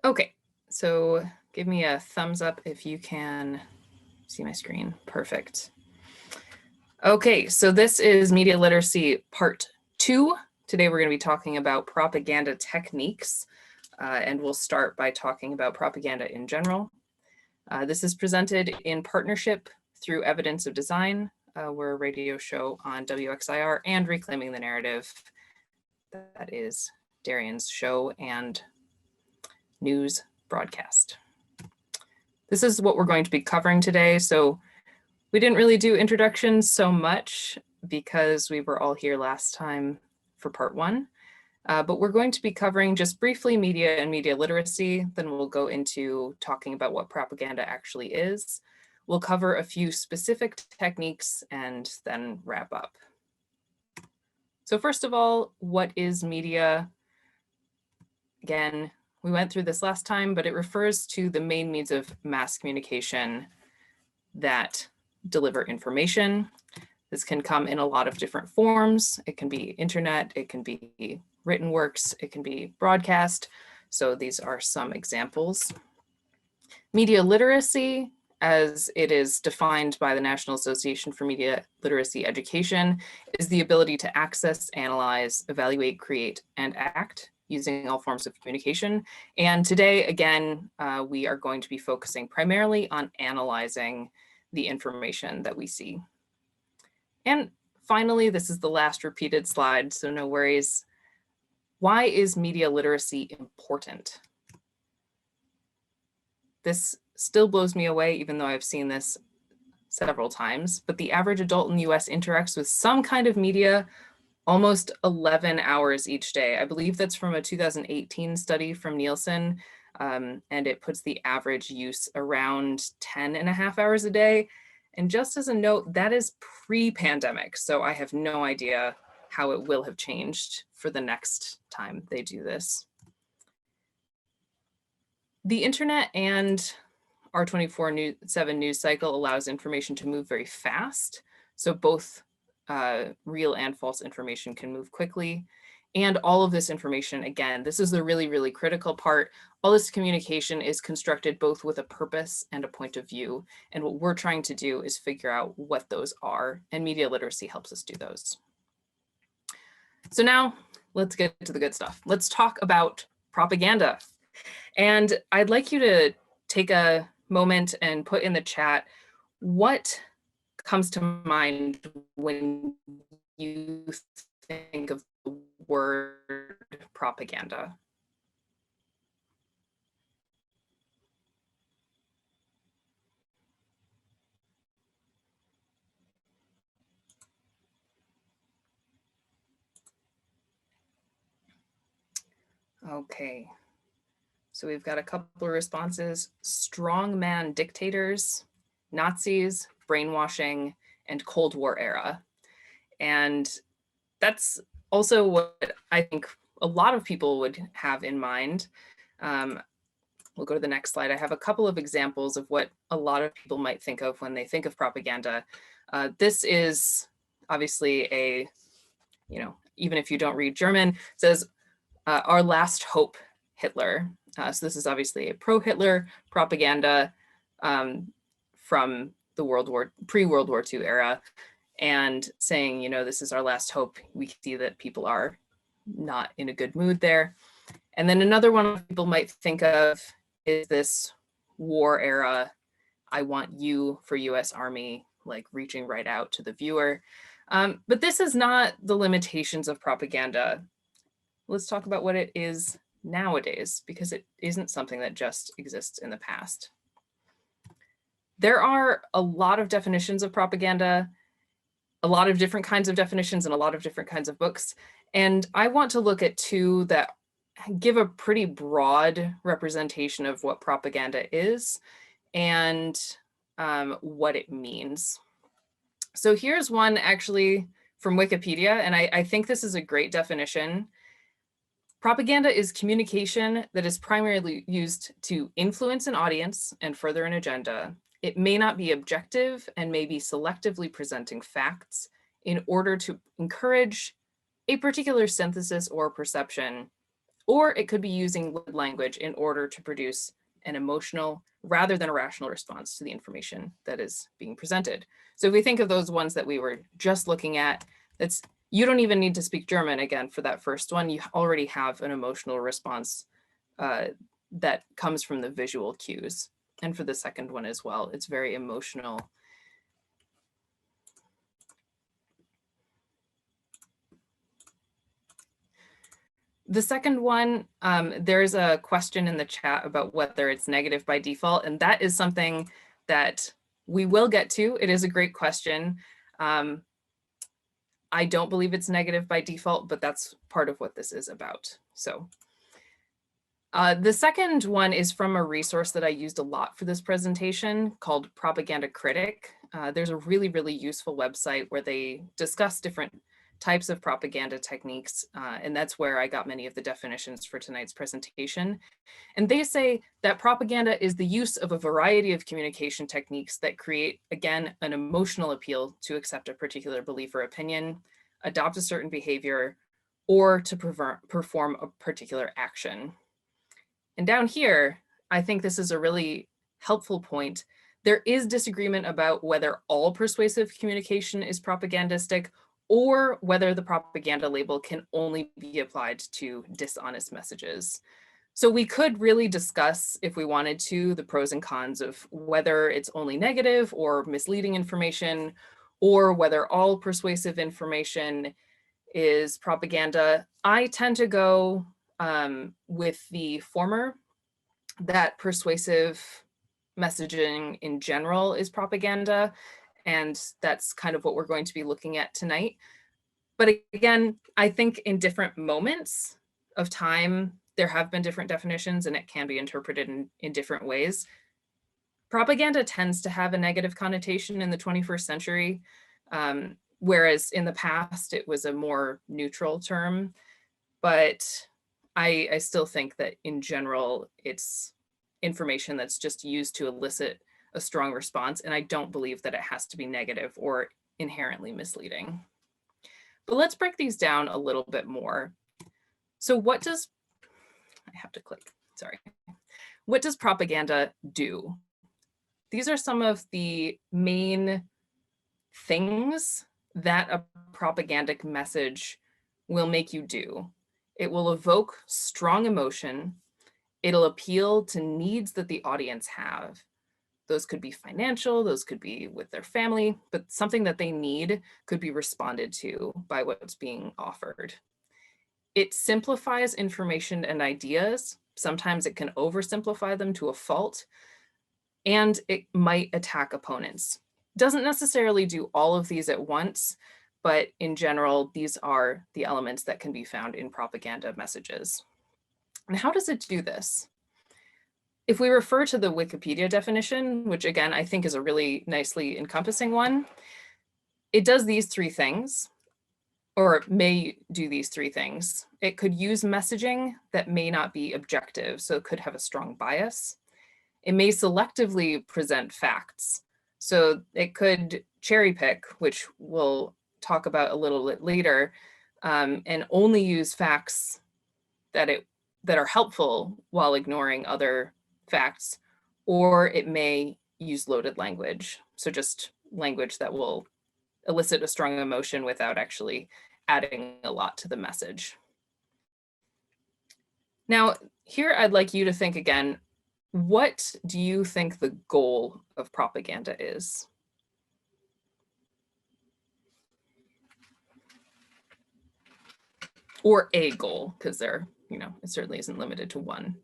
Okay, so give me a thumbs up if you can see my screen. Perfect. Okay, so this is Media Literacy Part 2. Today we're going to be talking about propaganda techniques, and we'll start by talking about propaganda in general. This is presented in partnership through Evidence of Design. We're a radio show on WXIR and Reclaiming the Narrative. That is Darian's show and news broadcast. This is what we're going to be covering today. So we didn't really do introductions so much because we were all here last time for part 1. But we're going to be covering just briefly media and media literacy. Then we'll go into talking about what propaganda actually is. We'll cover a few specific techniques and then wrap up. So first of all, what is media? Again, we went through this last time, but it refers to the main means of mass communication that deliver information. This can come in a lot of different forms. It can be internet, it can be written works, it can be broadcast. So these are some examples. Media literacy, as it is defined by the National Association for Media Literacy Education, is the ability to access, analyze, evaluate, create, and act using all forms of communication. And today, again, we are going to be focusing primarily on analyzing the information that we see. And finally, this is the last repeated slide, so no worries. Why is media literacy important? This still blows me away, even though I've seen this several times, but the average adult in the US interacts with some kind of media almost 11 hours each day. I believe that's from a 2018 study from Nielsen, and it puts the average use around 10.5 hours a day. And just as a note, that is pre-pandemic, so I have no idea how it will have changed for the next time they do this. The internet and our 24/7 news cycle allows information to move very fast, so both real and false information can move quickly. And all of this information, again, this is the really, really critical part. All this communication is constructed both with a purpose and a point of view. And what we're trying to do is figure out what those are. And media literacy helps us do those. So now let's get to the good stuff. Let's talk about propaganda. And I'd like you to take a moment and put in the chat what comes to mind when you think of the word propaganda. Okay, so we've got a couple of responses: strongman dictators, Nazis, brainwashing, and Cold War era. And that's also what I think a lot of people would have in mind. We'll go to the next slide. I have a couple of examples of what a lot of people might think of when they think of propaganda. This is obviously a, even if you don't read German, it says, our last hope, Hitler. So this is obviously a pro-Hitler propaganda from the pre-World War II era, and saying, this is our last hope. We see that people are not in a good mood there. And then another one people might think of is this war era, I want you for US Army, like reaching right out to the viewer. But this is not the limitations of propaganda. Let's talk about what it is nowadays, because it isn't something that just exists in the past. There are a lot of definitions of propaganda, a lot of different kinds of definitions, and a lot of different kinds of books. And I want to look at two that give a pretty broad representation of what propaganda is and what it means. So here's one actually from Wikipedia, and I think this is a great definition. Propaganda is communication that is primarily used to influence an audience and further an agenda. It may not be objective and may be selectively presenting facts in order to encourage a particular synthesis or perception or it could be using language in order to produce an emotional rather than a rational response to the information that is being presented. So if we think of those ones that we were just looking at, you don't even need to speak German again for that first one. You already have an emotional response that comes from the visual cues. And for the second one as well, it's very emotional. The second one, there's a question in the chat about whether it's negative by default, and that is something that we will get to. It is a great question. I don't believe it's negative by default, but that's part of what this is about. So the second one is from a resource that I used a lot for this presentation called Propaganda Critic. There's a really, really useful website where they discuss different types of propaganda techniques, and that's where I got many of the definitions for tonight's presentation. And they say that propaganda is the use of a variety of communication techniques that create, again, an emotional appeal to accept a particular belief or opinion, adopt a certain behavior, or to perform a particular action. And down here, I think this is a really helpful point. There is disagreement about whether all persuasive communication is propagandistic or whether the propaganda label can only be applied to dishonest messages. So we could really discuss, if we wanted to, the pros and cons of whether it's only negative or misleading information, or whether all persuasive information is propaganda. I tend to go with the former, that persuasive messaging in general is propaganda. And that's kind of what we're going to be looking at tonight. But again, I think in different moments of time, there have been different definitions and it can be interpreted in different ways. Propaganda tends to have a negative connotation in the 21st century, whereas in the past it was a more neutral term. But I still think that in general, it's information that's just used to elicit a strong response. And I don't believe that it has to be negative or inherently misleading. But let's break these down a little bit more. So what does, I have to click, sorry. What does propaganda do? These are some of the main things that a propagandic message will make you do. It will evoke strong emotion. It'll appeal to needs that the audience have. Those could be financial, those could be with their family, but something that they need could be responded to by what's being offered. It simplifies information and ideas. Sometimes it can oversimplify them to a fault, and it might attack opponents. Doesn't necessarily do all of these at once, but in general, these are the elements that can be found in propaganda messages. And how does it do this? If we refer to the Wikipedia definition, which again, I think is a really nicely encompassing one, it does these three things, or may do these three things. It could use messaging that may not be objective, so it could have a strong bias. It may selectively present facts. So it could cherry pick, which we'll talk about a little bit later, and only use facts that are helpful while ignoring other facts, or it may use loaded language. So just language that will elicit a strong emotion without actually adding a lot to the message. Now, here I'd like you to think again, what do you think the goal of propaganda is? Or a goal, because there, it certainly isn't limited to one.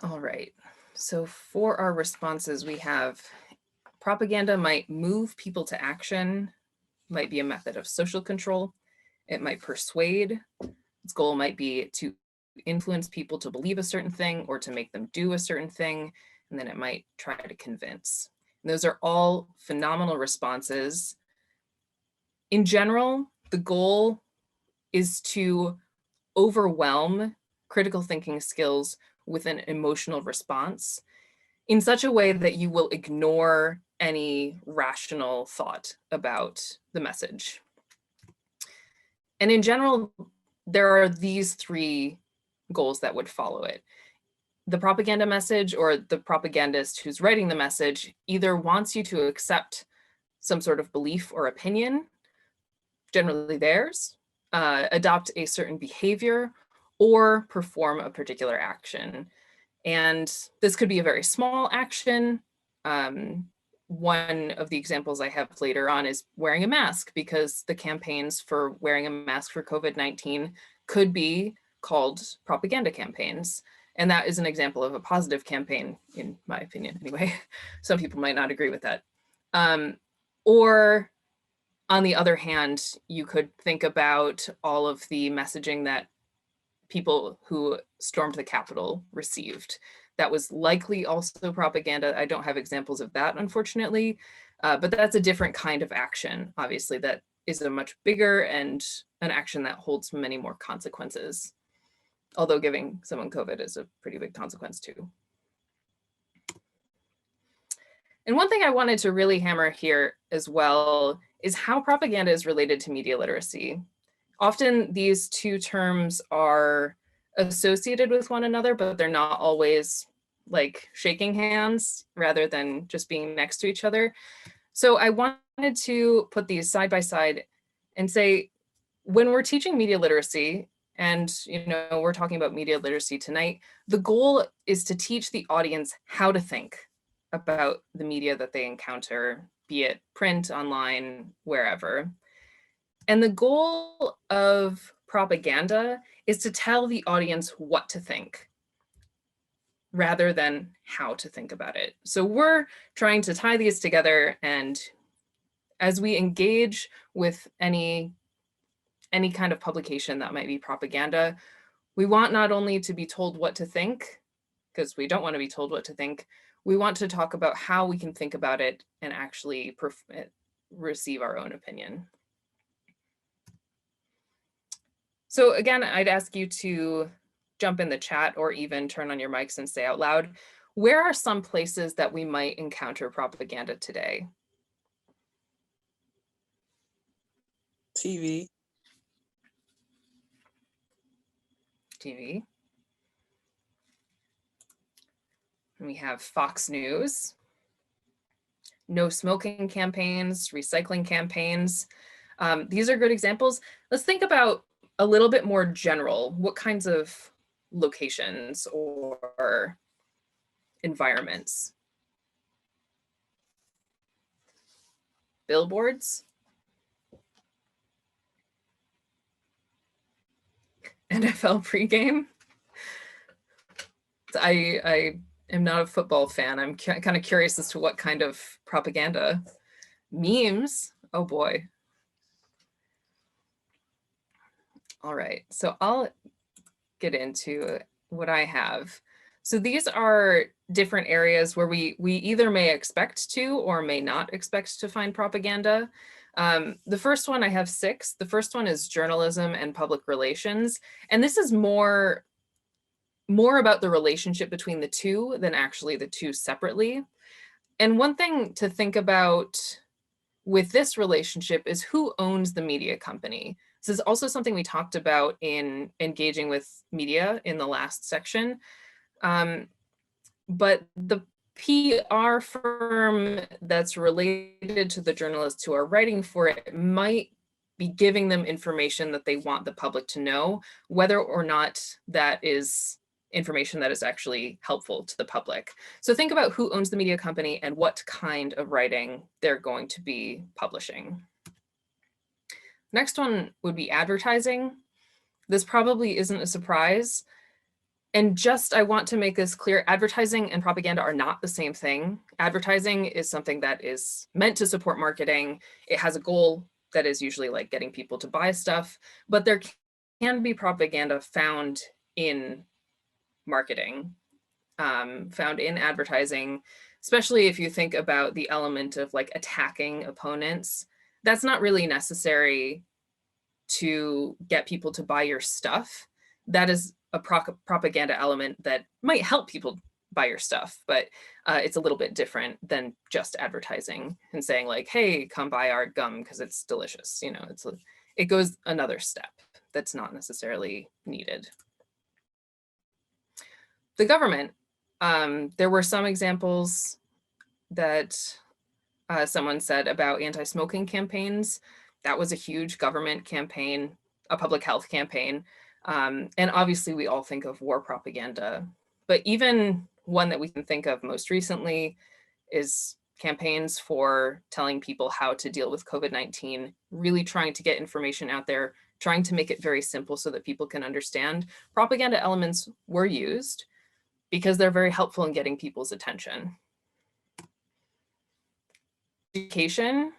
All right, so for our responses, we have propaganda might move people to action, might be a method of social control. It might persuade. Its goal might be to influence people to believe a certain thing or to make them do a certain thing. And then it might try to convince. And those are all phenomenal responses. In general, the goal is to overwhelm critical thinking skills with an emotional response in such a way that you will ignore any rational thought about the message. And in general, there are these three goals that would follow it. The propaganda message, or the propagandist who's writing the message, either wants you to accept some sort of belief or opinion, generally theirs, adopt a certain behavior, or perform a particular action. And this could be a very small action. One of the examples I have later on is wearing a mask, because the campaigns for wearing a mask for COVID-19 could be called propaganda campaigns. And that is an example of a positive campaign, in my opinion, anyway. Some people might not agree with that. Or on the other hand, you could think about all of the messaging that people who stormed the Capitol received. That was likely also propaganda. I don't have examples of that, unfortunately, but that's a different kind of action, obviously, that is a much bigger and an action that holds many more consequences. Although giving someone COVID is a pretty big consequence too. And one thing I wanted to really hammer here as well is how propaganda is related to media literacy. Often these two terms are associated with one another, but they're not always like shaking hands rather than just being next to each other. So I wanted to put these side by side and say, when we're teaching media literacy, and we're talking about media literacy tonight, the goal is to teach the audience how to think about the media that they encounter, be it print, online, wherever. And the goal of propaganda is to tell the audience what to think rather than how to think about it. So we're trying to tie these together, and as we engage with any kind of publication that might be propaganda, we want not only to be told what to think, because we don't want to be told what to think, we want to talk about how we can think about it and actually receive our own opinion. So again, I'd ask you to jump in the chat or even turn on your mics and say out loud, where are some places that we might encounter propaganda today? TV. TV. And we have Fox News, no smoking campaigns, recycling campaigns. These are good examples. Let's think about a little bit more general. What kinds of locations or environments? Billboards? NFL pregame? I am not a football fan. I'm kind of curious as to what kind of propaganda. Memes? Oh boy. All right, so I'll get into what I have. So these are different areas where we either may expect to or may not expect to find propaganda. The first one, I have 6. The first one is journalism and public relations. And this is more about the relationship between the two than actually the two separately. And one thing to think about with this relationship is who owns the media company. This is also something we talked about in engaging with media in the last section. But the PR firm that's related to the journalists who are writing for it might be giving them information that they want the public to know, whether or not that is information that is actually helpful to the public. So think about who owns the media company and what kind of writing they're going to be publishing. Next one would be advertising. This probably isn't a surprise. And just, I want to make this clear, advertising and propaganda are not the same thing. Advertising is something that is meant to support marketing. It has a goal that is usually like getting people to buy stuff, but there can be propaganda found in marketing, found in advertising, especially if you think about the element of like attacking opponents. That's not really necessary to get people to buy your stuff. that is a propaganda element that might help people buy your stuff, but it's a little bit different than just advertising and saying like, hey, come buy our gum because it's delicious. You know, it goes another step that's not necessarily needed. The government, there were some examples that someone said about anti-smoking campaigns. That was a huge government campaign, a public health campaign. And obviously we all think of war propaganda, but even one that we can think of most recently is campaigns for telling people how to deal with COVID-19, really trying to get information out there, trying to make it very simple so that people can understand. Propaganda elements were used because they're very helpful in getting people's attention. Education.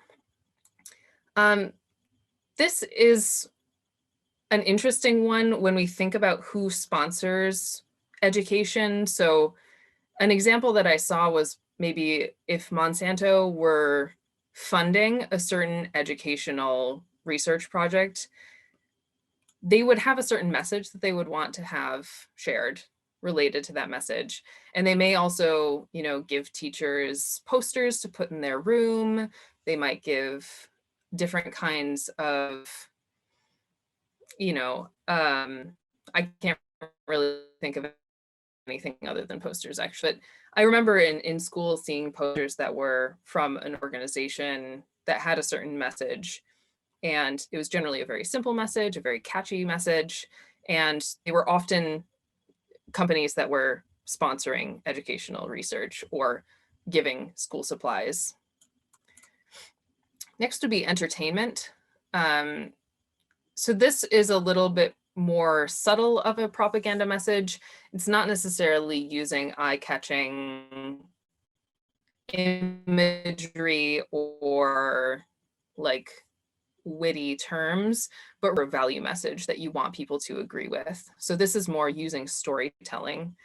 This is an interesting one when we think about who sponsors education. So an example that I saw was maybe if Monsanto were funding a certain educational research project, they would have a certain message that they would want to have shared related to that message. And they may also, you know, give teachers posters to put in their room. They might give different kinds of, you know, I can't really think of anything other than posters actually. But I remember in school seeing posters that were from an organization that had a certain message. And it was generally a very simple message, a very catchy message. And they were often companies that were sponsoring educational research or giving school supplies. Next would be entertainment. So this is a little bit more subtle of a propaganda message. It's not necessarily using eye-catching imagery or like witty terms, but a value message that you want people to agree with. So this is more using storytelling,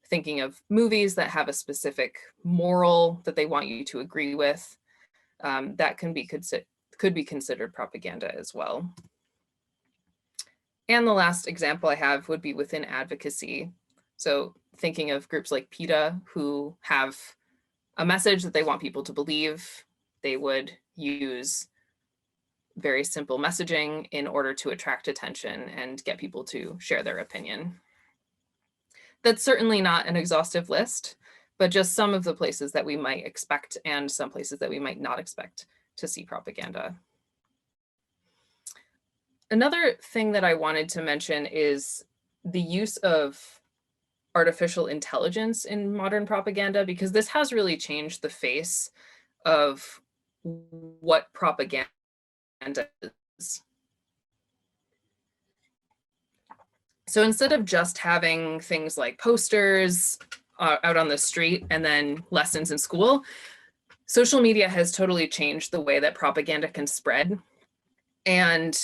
thinking of movies that have a specific moral that they want you to agree with. That could be considered propaganda as well. And the last example I have would be within advocacy. So thinking of groups like PETA who have a message that they want people to believe, they would use very simple messaging in order to attract attention and get people to share their opinion. That's certainly not an exhaustive list, but just some of the places that we might expect and some places that we might not expect to see propaganda. Another thing that I wanted to mention is the use of artificial intelligence in modern propaganda, because this has really changed the face of what propaganda is. So instead of just having things like posters out on the street and then lessons in school, social media has totally changed the way that propaganda can spread. And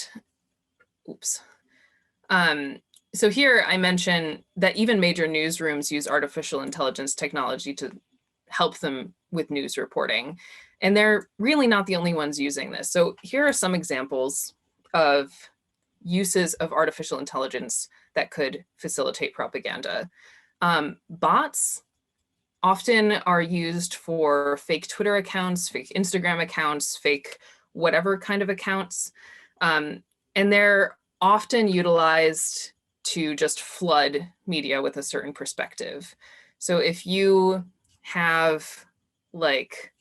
oops. So here I mention that even major newsrooms use artificial intelligence technology to help them with news reporting. And they're really not the only ones using this. So here are some examples of uses of artificial intelligence that could facilitate propaganda. Bots often are used for fake Twitter accounts, fake Instagram accounts, fake whatever kind of accounts. And they're often utilized to just flood media with a certain perspective. So if you have like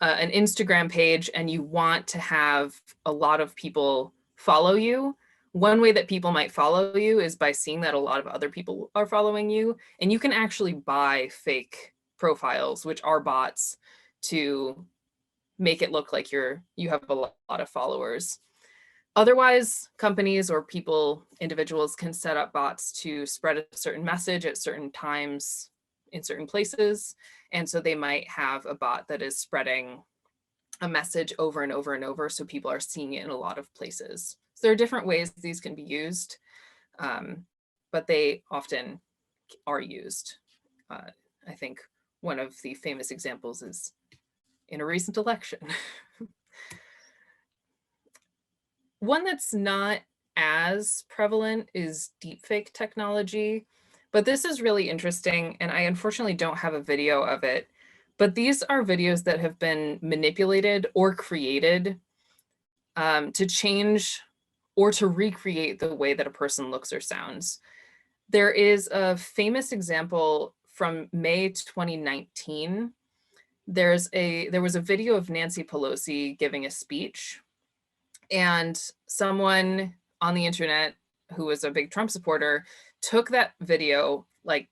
an Instagram page and you want to have a lot of people follow you, one way that people might follow you is by seeing that a lot of other people are following you. And you can actually buy fake profiles, which are bots, to make it look like you have a lot of followers. Otherwise, companies or individuals can set up bots to spread a certain message at certain times in certain places. And so they might have a bot that is spreading a message over and over and over, so people are seeing it in a lot of places. So there are different ways these can be used, but they often are used. I think one of the famous examples is in a recent election. One that's not as prevalent is deepfake technology, but this is really interesting, and I unfortunately don't have a video of it, but these are videos that have been manipulated or created to change or to recreate the way that a person looks or sounds. There is a famous example from May 2019. There was a video of Nancy Pelosi giving a speech, and someone on the internet who was a big Trump supporter took that video like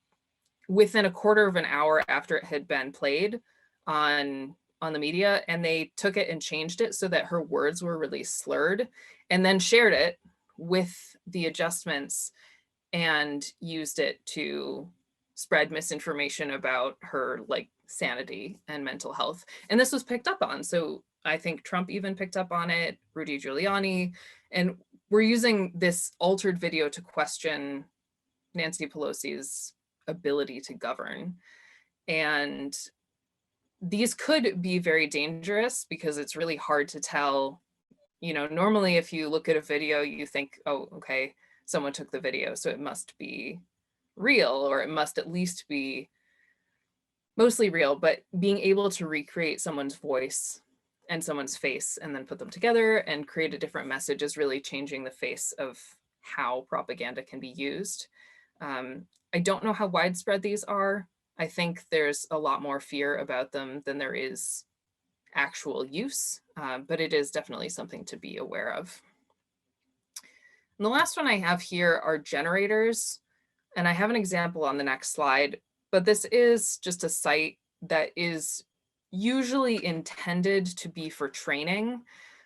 within a quarter of an hour after it had been played on the media, and they took it and changed it so that her words were really slurred, and then shared it with the adjustments and used it to spread misinformation about her like sanity and mental health. And this was picked up on. So I think Trump even picked up on it, Rudy Giuliani, and we're using this altered video to question Nancy Pelosi's ability to govern. And these could be very dangerous because it's really hard to tell. You know, normally if you look at a video, you think, oh, okay, someone took the video, so it must be real, or it must at least be mostly real. But being able to recreate someone's voice and someone's face and then put them together and create a different message is really changing the face of how propaganda can be used. I don't know how widespread these are. I think there's a lot more fear about them than there is actual use, but it is definitely something to be aware of. And the last one I have here are generators, and I have an example on the next slide, but this is just a site that is usually intended to be for training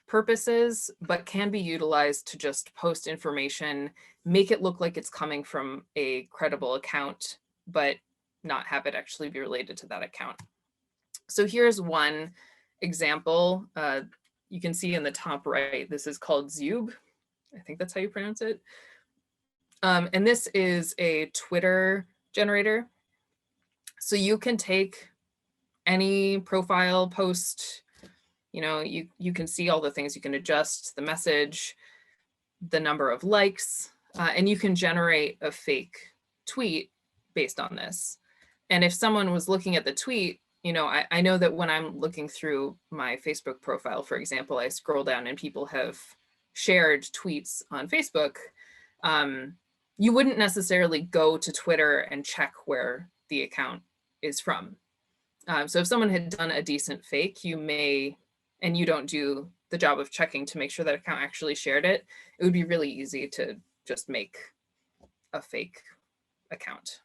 purposes, but can be utilized to just post information, make it look like it's coming from a credible account, but not have it actually be related to that account. So here's one example. You can see in the top right, this is called Zube. I think that's how you pronounce it. And this is a Twitter generator. So you can take any profile post, you know, you can see all the things. You can adjust the message, the number of likes, and you can generate a fake tweet based on this. And if someone was looking at the tweet, you know, I know that when I'm looking through my Facebook profile, for example, I scroll down and people have shared tweets on Facebook. You wouldn't necessarily go to Twitter and check where the account is from. So if someone had done a decent fake, you may, and you don't do the job of checking to make sure that account actually shared it, it would be really easy to just make a fake account.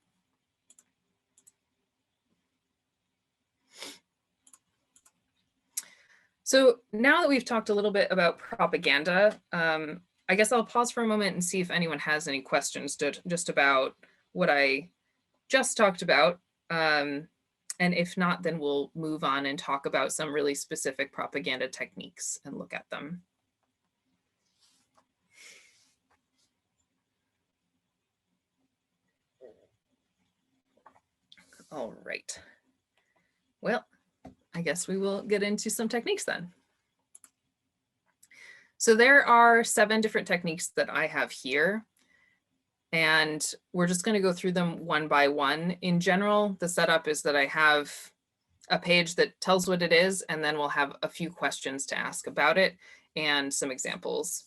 So now that we've talked a little bit about propaganda, I guess I'll pause for a moment and see if anyone has any questions just about what I just talked about. And if not, then we'll move on and talk about some really specific propaganda techniques and look at them. All right. Well, I guess we will get into some techniques then. So there are 7 different techniques that I have here, and we're just going to go through them one by one. In general, the setup is that I have a page that tells what it is, and then we'll have a few questions to ask about it and some examples.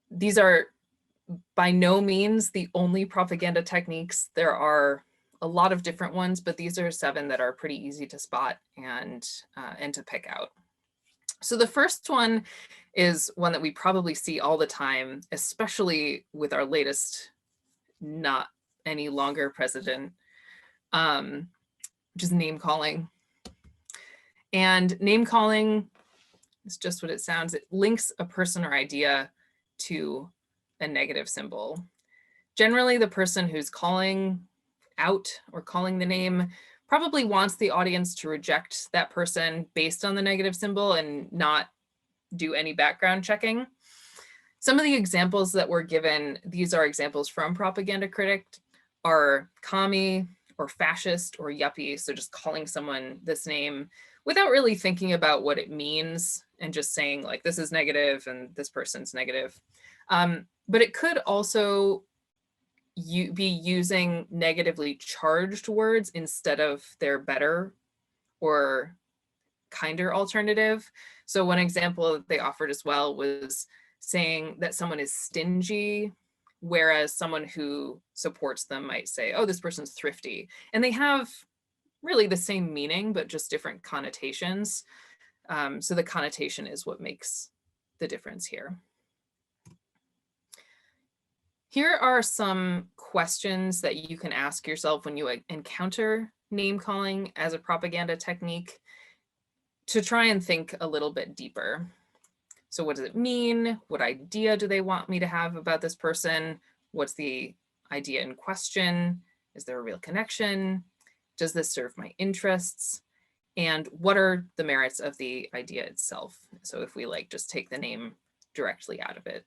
These are by no means the only propaganda techniques. There are a lot of different ones, but these are 7 that are pretty easy to spot and to pick out. So the first one is one that we probably see all the time, especially with our latest not any longer president, which is name calling. And name calling is just what it sounds. It links a person or idea to a negative symbol. Generally, the person who's calling out or calling the name probably wants the audience to reject that person based on the negative symbol and not do any background checking. Some of the examples that were given, these are examples from Propaganda Critic, are commie or fascist or yuppie. So just calling someone this name without really thinking about what it means and just saying like, this is negative and this person's negative. But it could also be using negatively charged words instead of their better or kinder alternative. So one example that they offered as well was saying that someone is stingy, whereas someone who supports them might say, oh, this person's thrifty. And they have really the same meaning, but just different connotations. So the connotation is what makes the difference here. Here are some questions that you can ask yourself when you encounter name calling as a propaganda technique to try and think a little bit deeper. So what does it mean? What idea do they want me to have about this person? What's the idea in question? Is there a real connection? Does this serve my interests? And what are the merits of the idea itself? So if we like just take the name directly out of it.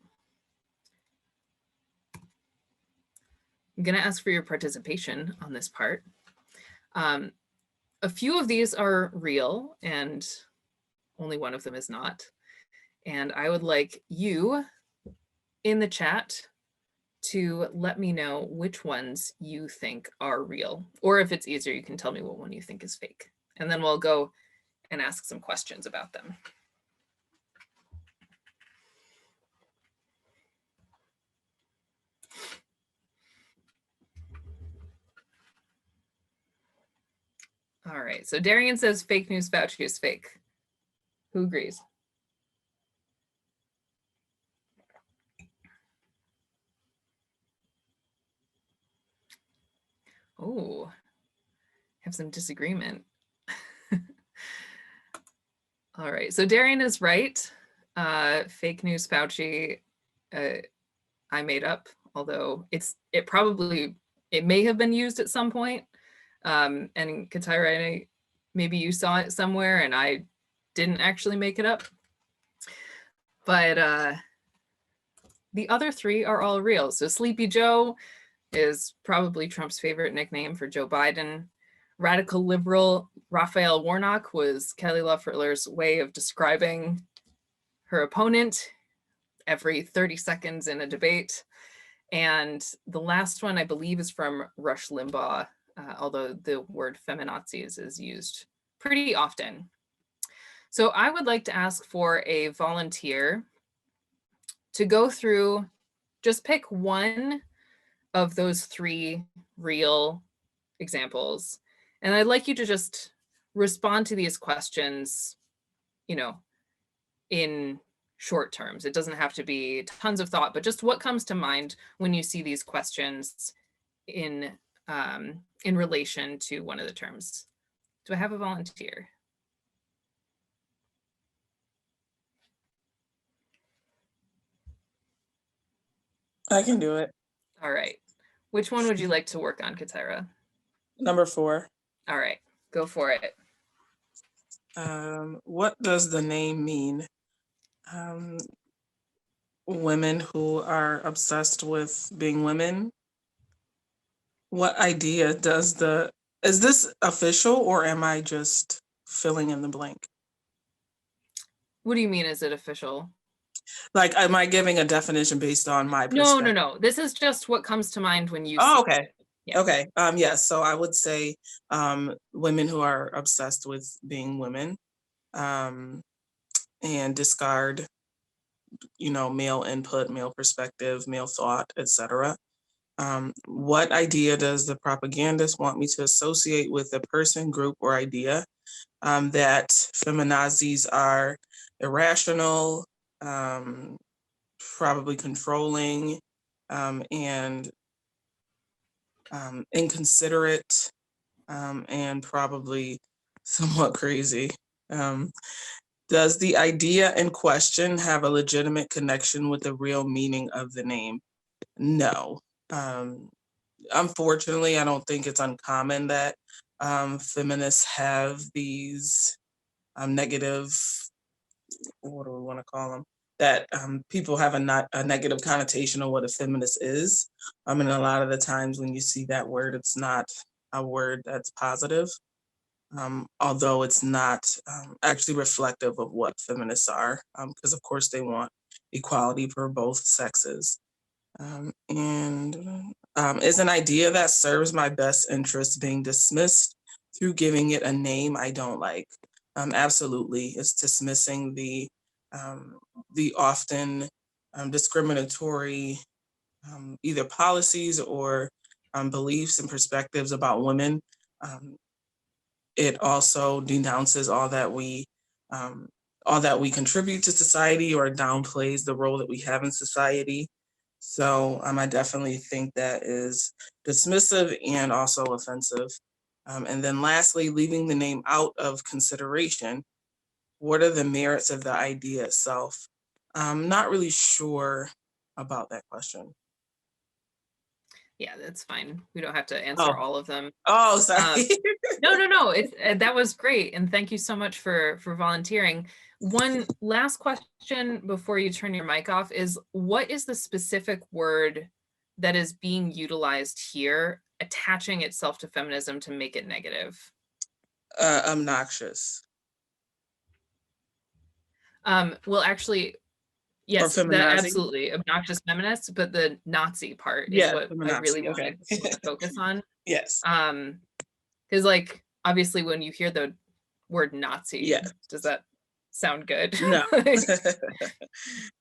I'm going to ask for your participation on this part. A few of these are real and only one of them is not. And I would like you in the chat to let me know which ones you think are real. Or if it's easier, you can tell me what one you think is fake. And then we'll go and ask some questions about them. All right, so Darian says fake news Fauci is fake. Who agrees? Oh, have some disagreement. All right, so Darian is right. Fake news Fauci, I made up, although it may have been used at some point. And Katira, maybe you saw it somewhere and I didn't actually make it up. But the other three are all real. So Sleepy Joe is probably Trump's favorite nickname for Joe Biden. Radical liberal Raphael Warnock was Kelly Loeffler's way of describing her opponent every 30 seconds in a debate. And the last one, I believe, is from Rush Limbaugh, although the word feminazis is used pretty often. So I would like to ask for a volunteer to go through, just pick one of those three real examples. And I'd like you to just respond to these questions, in short terms. It doesn't have to be tons of thought, but just what comes to mind when you see these questions in relation to one of the terms. Do I have a volunteer? I can do it. All right. Which one would you like to work on, Katira? Number 4. All right, go for it. What does the name mean? Women who are obsessed with being women. What idea does is this official or am I just filling in the blank? What do you mean, is it official? Like, am I giving a definition based on my perspective? No. This is just what comes to mind when you see okay. It. Yeah. Okay. Yes. So I would say women who are obsessed with being women and discard, male input, male perspective, male thought, etc. What idea does the propagandist want me to associate with a person, group, or idea? That feminazis are irrational, probably controlling, and inconsiderate, and probably somewhat crazy. Does the idea in question have a legitimate connection with the real meaning of the name? No. Unfortunately, I don't think it's uncommon that feminists have these negative, what do we want to call them? That people have a negative connotation of what a feminist is. And a lot of the times when you see that word, it's not a word that's positive. although it's not actually reflective of what feminists are, because of course they want equality for both sexes. And is an idea that serves my best interest being dismissed through giving it a name I don't like? Absolutely, it's dismissing the often discriminatory either policies or beliefs and perspectives about women. Um, it also denounces um, all that we contribute to society, or downplays the role that we have in society. So I definitely think that is dismissive and also offensive. And then lastly, leaving the name out of consideration. What are the merits of the idea itself? I'm not really sure about that question. Yeah, that's fine. We don't have to answer Oh, all of them. oh, sorry. No. That was great, and thank you so much for volunteering. One last question before you turn your mic off is, what is the specific word that is being utilized here, attaching itself to feminism to make it negative? Obnoxious. Well, actually, Or yes, that feminazi. absolutely obnoxious feminists, but the Nazi part is Yeah, what I really feminazi. Okay. wanted people to focus on. Yes. Because like obviously when you hear the word Nazi, Yes. does that sound good? No.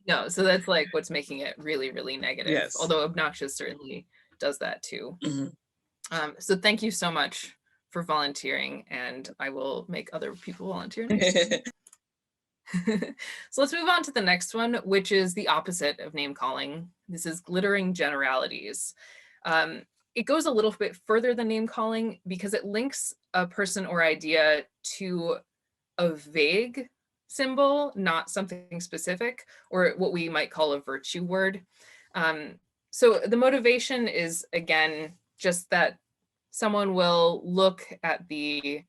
No, so that's like what's making it really, really negative. Yes. Although obnoxious certainly does that too. Mhm. So thank you so much for volunteering, and I will make other people volunteer next time. So let's move on to the next one, which is the opposite of name calling. This is glittering generalities. It goes a little bit further than name calling because it links a person or idea to a vague symbol, not something specific, or what we might call a virtue word. So the motivation is, again, just that someone will look at the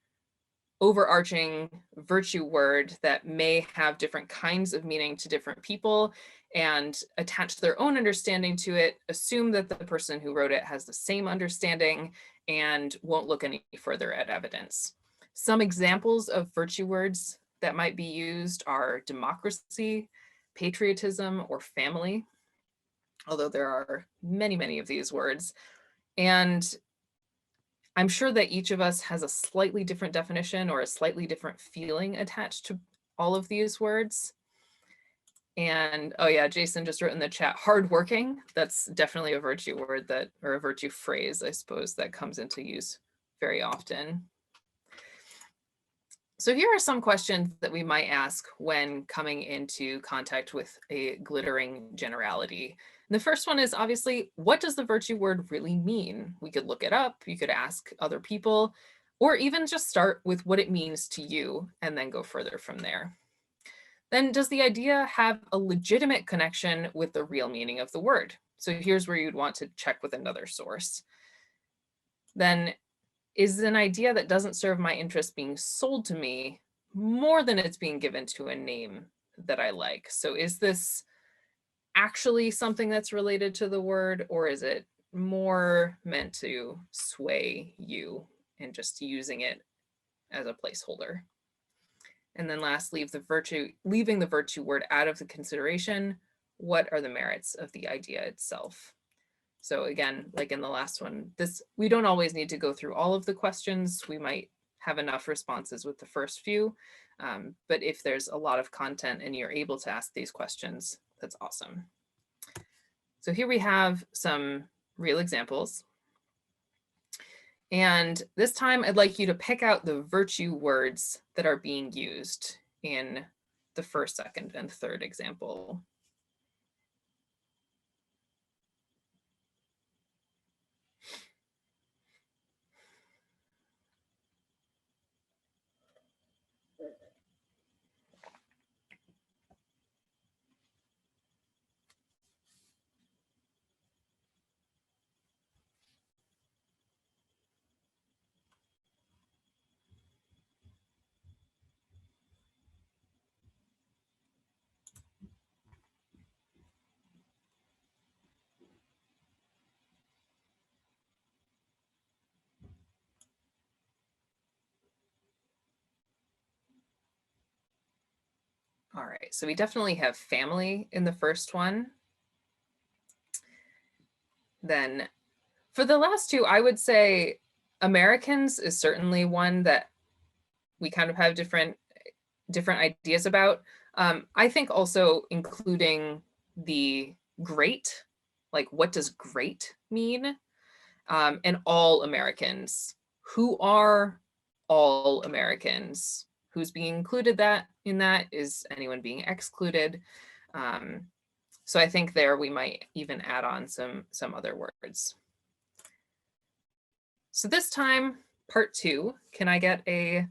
overarching virtue word that may have different kinds of meaning to different people and attach their own understanding to it, assume that the person who wrote it has the same understanding, and won't look any further at evidence. Some examples of virtue words that might be used are democracy, patriotism, or family, although there are many, many of these words. And I'm sure that each of us has a slightly different definition or a slightly different feeling attached to all of these words. And oh yeah, Jason just wrote in the chat, hardworking. That's definitely a virtue word that, or a virtue phrase, I suppose, that comes into use very often. So here are some questions that we might ask when coming into contact with a glittering generality. And the first one is obviously, what does the virtue word really mean? We could look it up, you could ask other people, or even just start with what it means to you and then go further from there. Then does the idea have a legitimate connection with the real meaning of the word? So here's where you'd want to check with another source. Then is an idea that doesn't serve my interest being sold to me more than it's being given to a name that I like? So is this actually something that's related to the word, or is it more meant to sway you and just using it as a placeholder? And then last, leaving the virtue word out of the consideration. What are the merits of the idea itself? So again, like in the last one, we don't always need to go through all of the questions. We might have enough responses with the first few, but if there's a lot of content and you're able to ask these questions, that's awesome. So here we have some real examples. And this time I'd like you to pick out the virtue words that are being used in the first, second, and third example. All right, so we definitely have family in the first one. Then for the last two, I would say Americans is certainly one that we kind of have different ideas about. I think also including the great, like what does great mean? And all Americans. Who are all Americans? Who's being included in that? Is anyone being excluded? So I think there we might even add on some other words. So this time, part 2, can I get a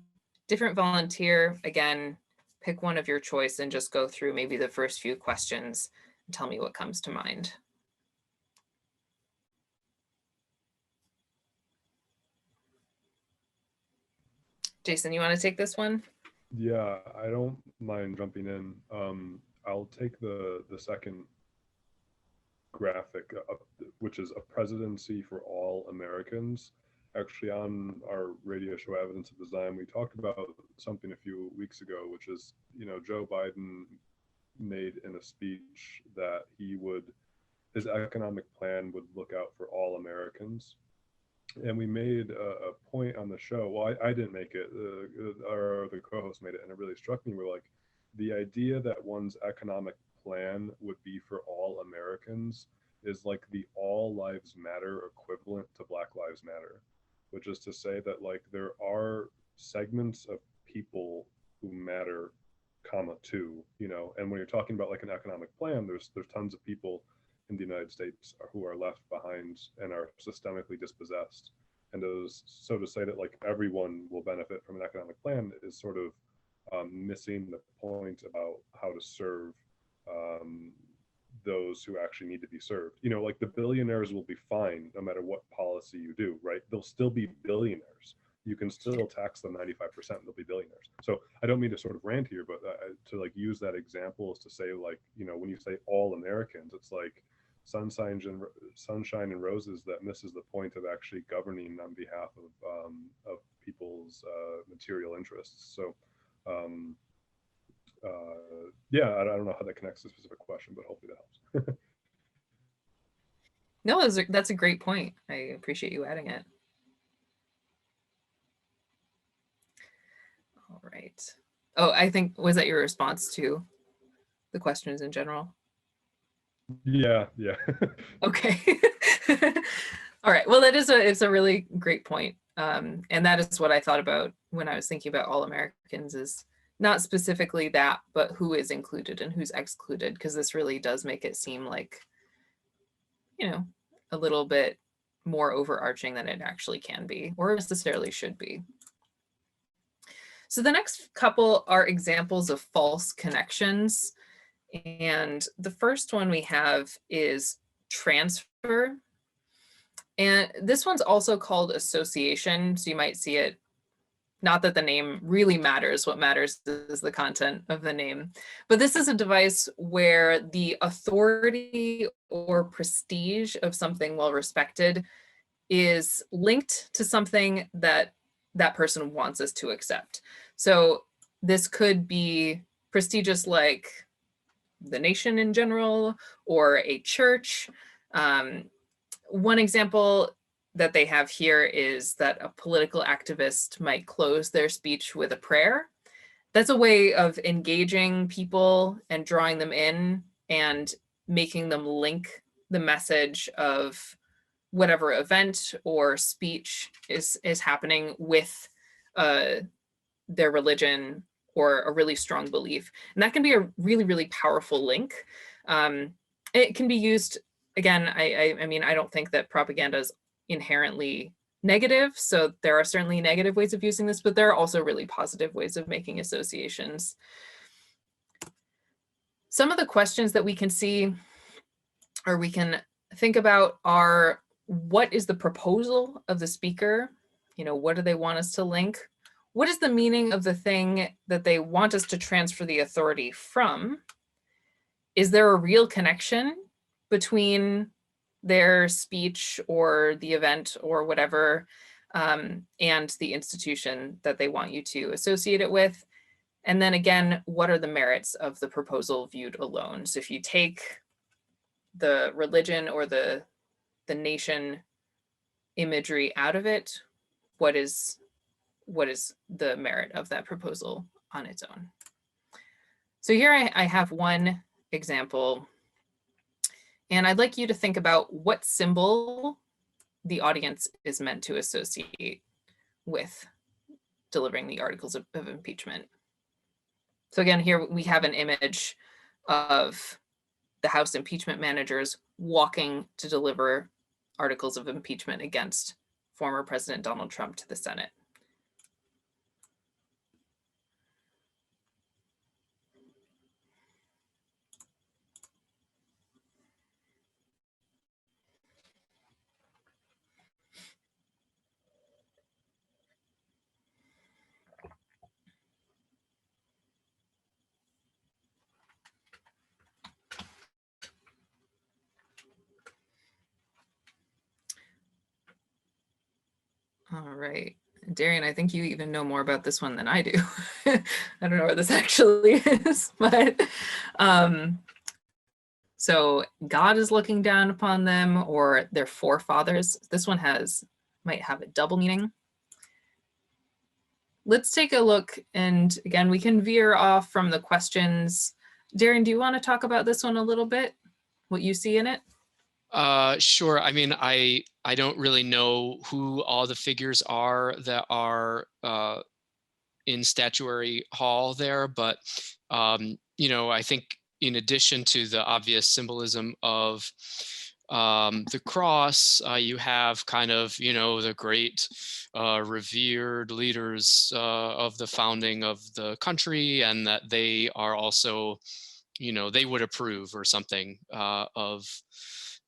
different volunteer? Again, pick one of your choice and just go through maybe the first few questions and tell me what comes to mind. Jason, you want to take this one? Yeah, I don't mind jumping in. I'll take the second graphic, which is a presidency for all Americans. Actually, on our radio show Evidence of Design, we talked about something a few weeks ago, which is, Joe Biden made in a speech that his economic plan would look out for all Americans. And we made a point on the show. Well, I didn't make it. Our other co-host made it, and it really struck me. We're like, the idea that one's economic plan would be for all Americans is like the all lives matter equivalent to Black Lives Matter, which is to say that like there are segments of people who matter, comma, too, and when you're talking about like an economic plan, there's tons of people in the United States who are left behind and are systemically dispossessed. And so to say that like everyone will benefit from an economic plan is sort of missing the point about how to serve those who actually need to be served. Like the billionaires will be fine no matter what policy you do, right? They'll still be billionaires. You can still tax them 95% and they'll be billionaires. So I don't mean to sort of rant here, but to like use that example is to say like, when you say all Americans, it's like sunshine and roses that misses the point of actually governing on behalf of people's material interests. So yeah, I don't know how that connects to a specific question, but hopefully that helps. No, that's a great point. I appreciate you adding it. All right. Oh, I think, was that your response to the questions in general? Yeah. Okay. All right. Well, it's a really great point. And that is what I thought about when I was thinking about all Americans, is not specifically that, but who is included and who's excluded, because this really does make it seem like, a little bit more overarching than it actually can be or necessarily should be. So the next couple are examples of false connections. And the first one we have is transfer. And this one's also called association. So you might see it, not that the name really matters, what matters is the content of the name. But this is a device where the authority or prestige of something well respected is linked to something that that person wants us to accept. So this could be prestigious like the nation in general or a church. One example that they have here is that a political activist might close their speech with a prayer. That's a way of engaging people and drawing them in and making them link the message of whatever event or speech is happening with their religion or a really strong belief. And that can be a really, really powerful link. It can be used, again, I mean, I don't think that propaganda is inherently negative. So there are certainly negative ways of using this, but there are also really positive ways of making associations. Some of the questions that we can see or we can think about are, what is the proposal of the speaker? What do they want us to link? What is the meaning of the thing that they want us to transfer the authority from? Is there a real connection between their speech or the event or whatever and the institution that they want you to associate it with? And then again, what are the merits of the proposal viewed alone? So if you take the religion or the nation imagery out of it, what is the merit of that proposal on its own? So here I have one example, and I'd like you to think about what symbol the audience is meant to associate with delivering the articles of impeachment. So again, here we have an image of the House impeachment managers walking to deliver articles of impeachment against former President Donald Trump to the Senate. All right, Darian, I think you even know more about this one than I do. I don't know where this actually is, but so God is looking down upon them, or their forefathers. This one might have a double meaning. Let's take a look, and again, we can veer off from the questions. Darian, do you want to talk about this one a little bit? What you see in it? Sure. I mean, I don't really know who all the figures are that are in Statuary Hall there, but I think in addition to the obvious symbolism of the cross, you have kind of, the great revered leaders of the founding of the country, and that they are also, they would approve or something of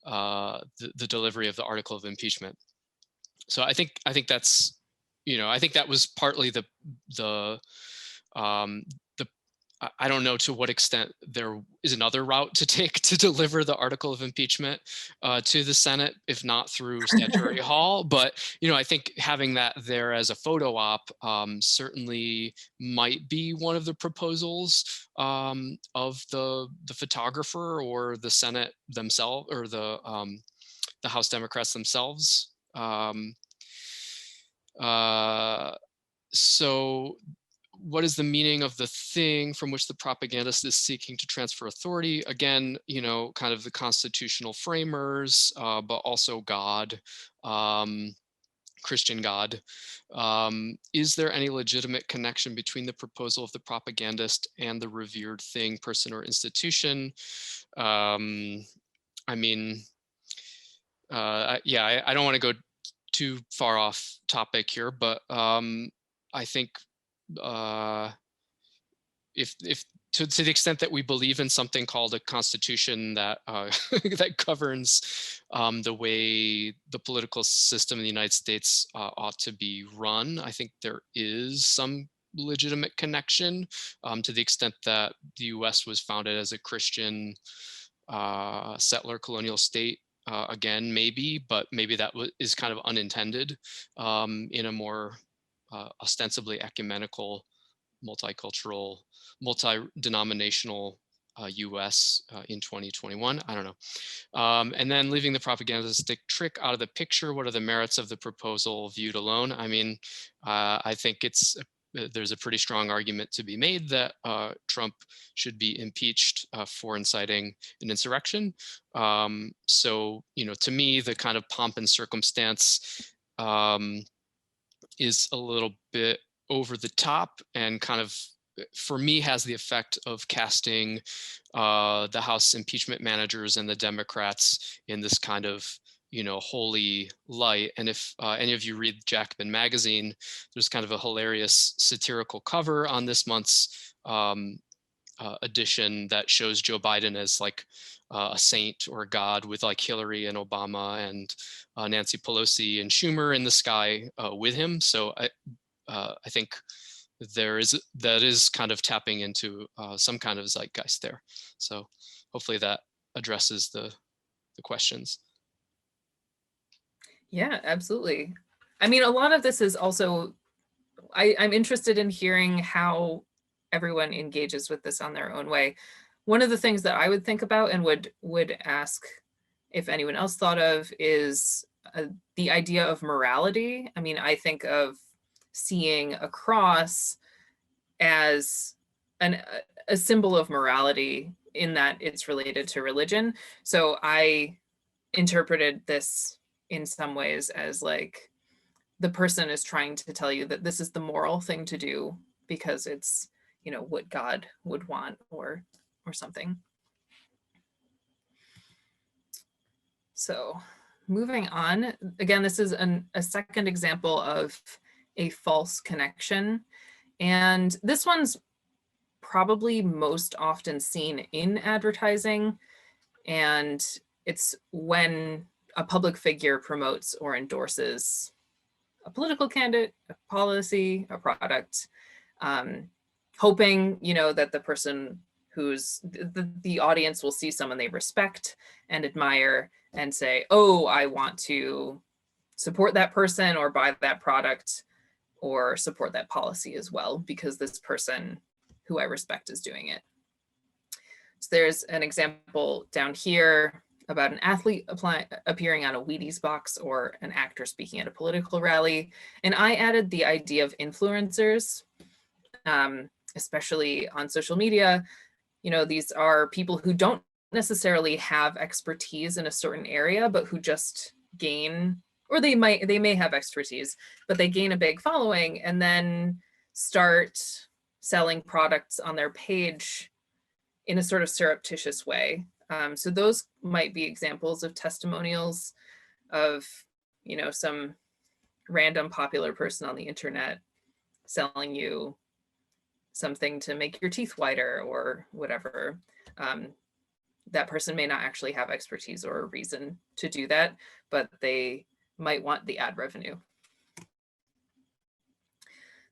the delivery of the article of impeachment. So I think that's, I think that was partly the I don't know to what extent there is another route to take to deliver the article of impeachment to the Senate, if not through Statuary Hall. But, I think having that there as a photo op certainly might be one of the proposals of the photographer or the Senate themselves, or the House Democrats themselves. So what is the meaning of the thing from which the propagandist is seeking to transfer authority? Again, kind of the constitutional framers, but also God, Christian God. Is there any legitimate connection between the proposal of the propagandist and the revered thing, person, or institution? I mean, yeah, I don't want to go too far off topic here, but I think if to the extent that we believe in something called a constitution that that governs the way the political system in the United States ought to be run, I think there is some legitimate connection to the extent that the U.S. was founded as a Christian settler colonial state. Again, maybe, but maybe that is kind of unintended in a more ostensibly ecumenical, multicultural, multi-denominational US in 2021. I don't know. And then leaving the propagandistic trick out of the picture, what are the merits of the proposal viewed alone? I mean, I think there's a pretty strong argument to be made that Trump should be impeached for inciting an insurrection. So, to me, the kind of pomp and circumstance is a little bit over the top, and kind of, for me, has the effect of casting the House impeachment managers and the Democrats in this kind of, holy light. And if any of you read Jacobin magazine, there's kind of a hilarious satirical cover on this month's edition that shows Joe Biden as like a saint or a god, with like Hillary and Obama and Nancy Pelosi and Schumer in the sky with him. So I think that is kind of tapping into some kind of zeitgeist there. So hopefully that addresses the questions. Yeah, absolutely. I mean, a lot of this is also, I'm interested in hearing how everyone engages with this on their own way. One of the things that I would think about and would ask if anyone else thought of is the idea of morality. I mean, I think of seeing a cross as a symbol of morality in that it's related to religion. So I interpreted this in some ways as like the person is trying to tell you that this is the moral thing to do because it's, you know, what God would want or something. So moving on, again, this is a second example of a false connection. And this one's probably most often seen in advertising. And it's when a public figure promotes or endorses a political candidate, a policy, a product, hoping, you know, that the person who's the audience will see someone they respect and admire and say, oh, I want to support that person or buy that product or support that policy as well because this person who I respect is doing it. So there's an example down here about an athlete appearing on a Wheaties box or an actor speaking at a political rally. And I added the idea of influencers, especially on social media. You know, these are people who don't necessarily have expertise in a certain area, but who just gain, or they may have expertise, but they gain a big following and then start selling products on their page in a sort of surreptitious way. So those might be examples of testimonials of, you know, some random popular person on the internet selling you something to make your teeth whiter or whatever. That person may not actually have expertise or a reason to do that, but they might want the ad revenue.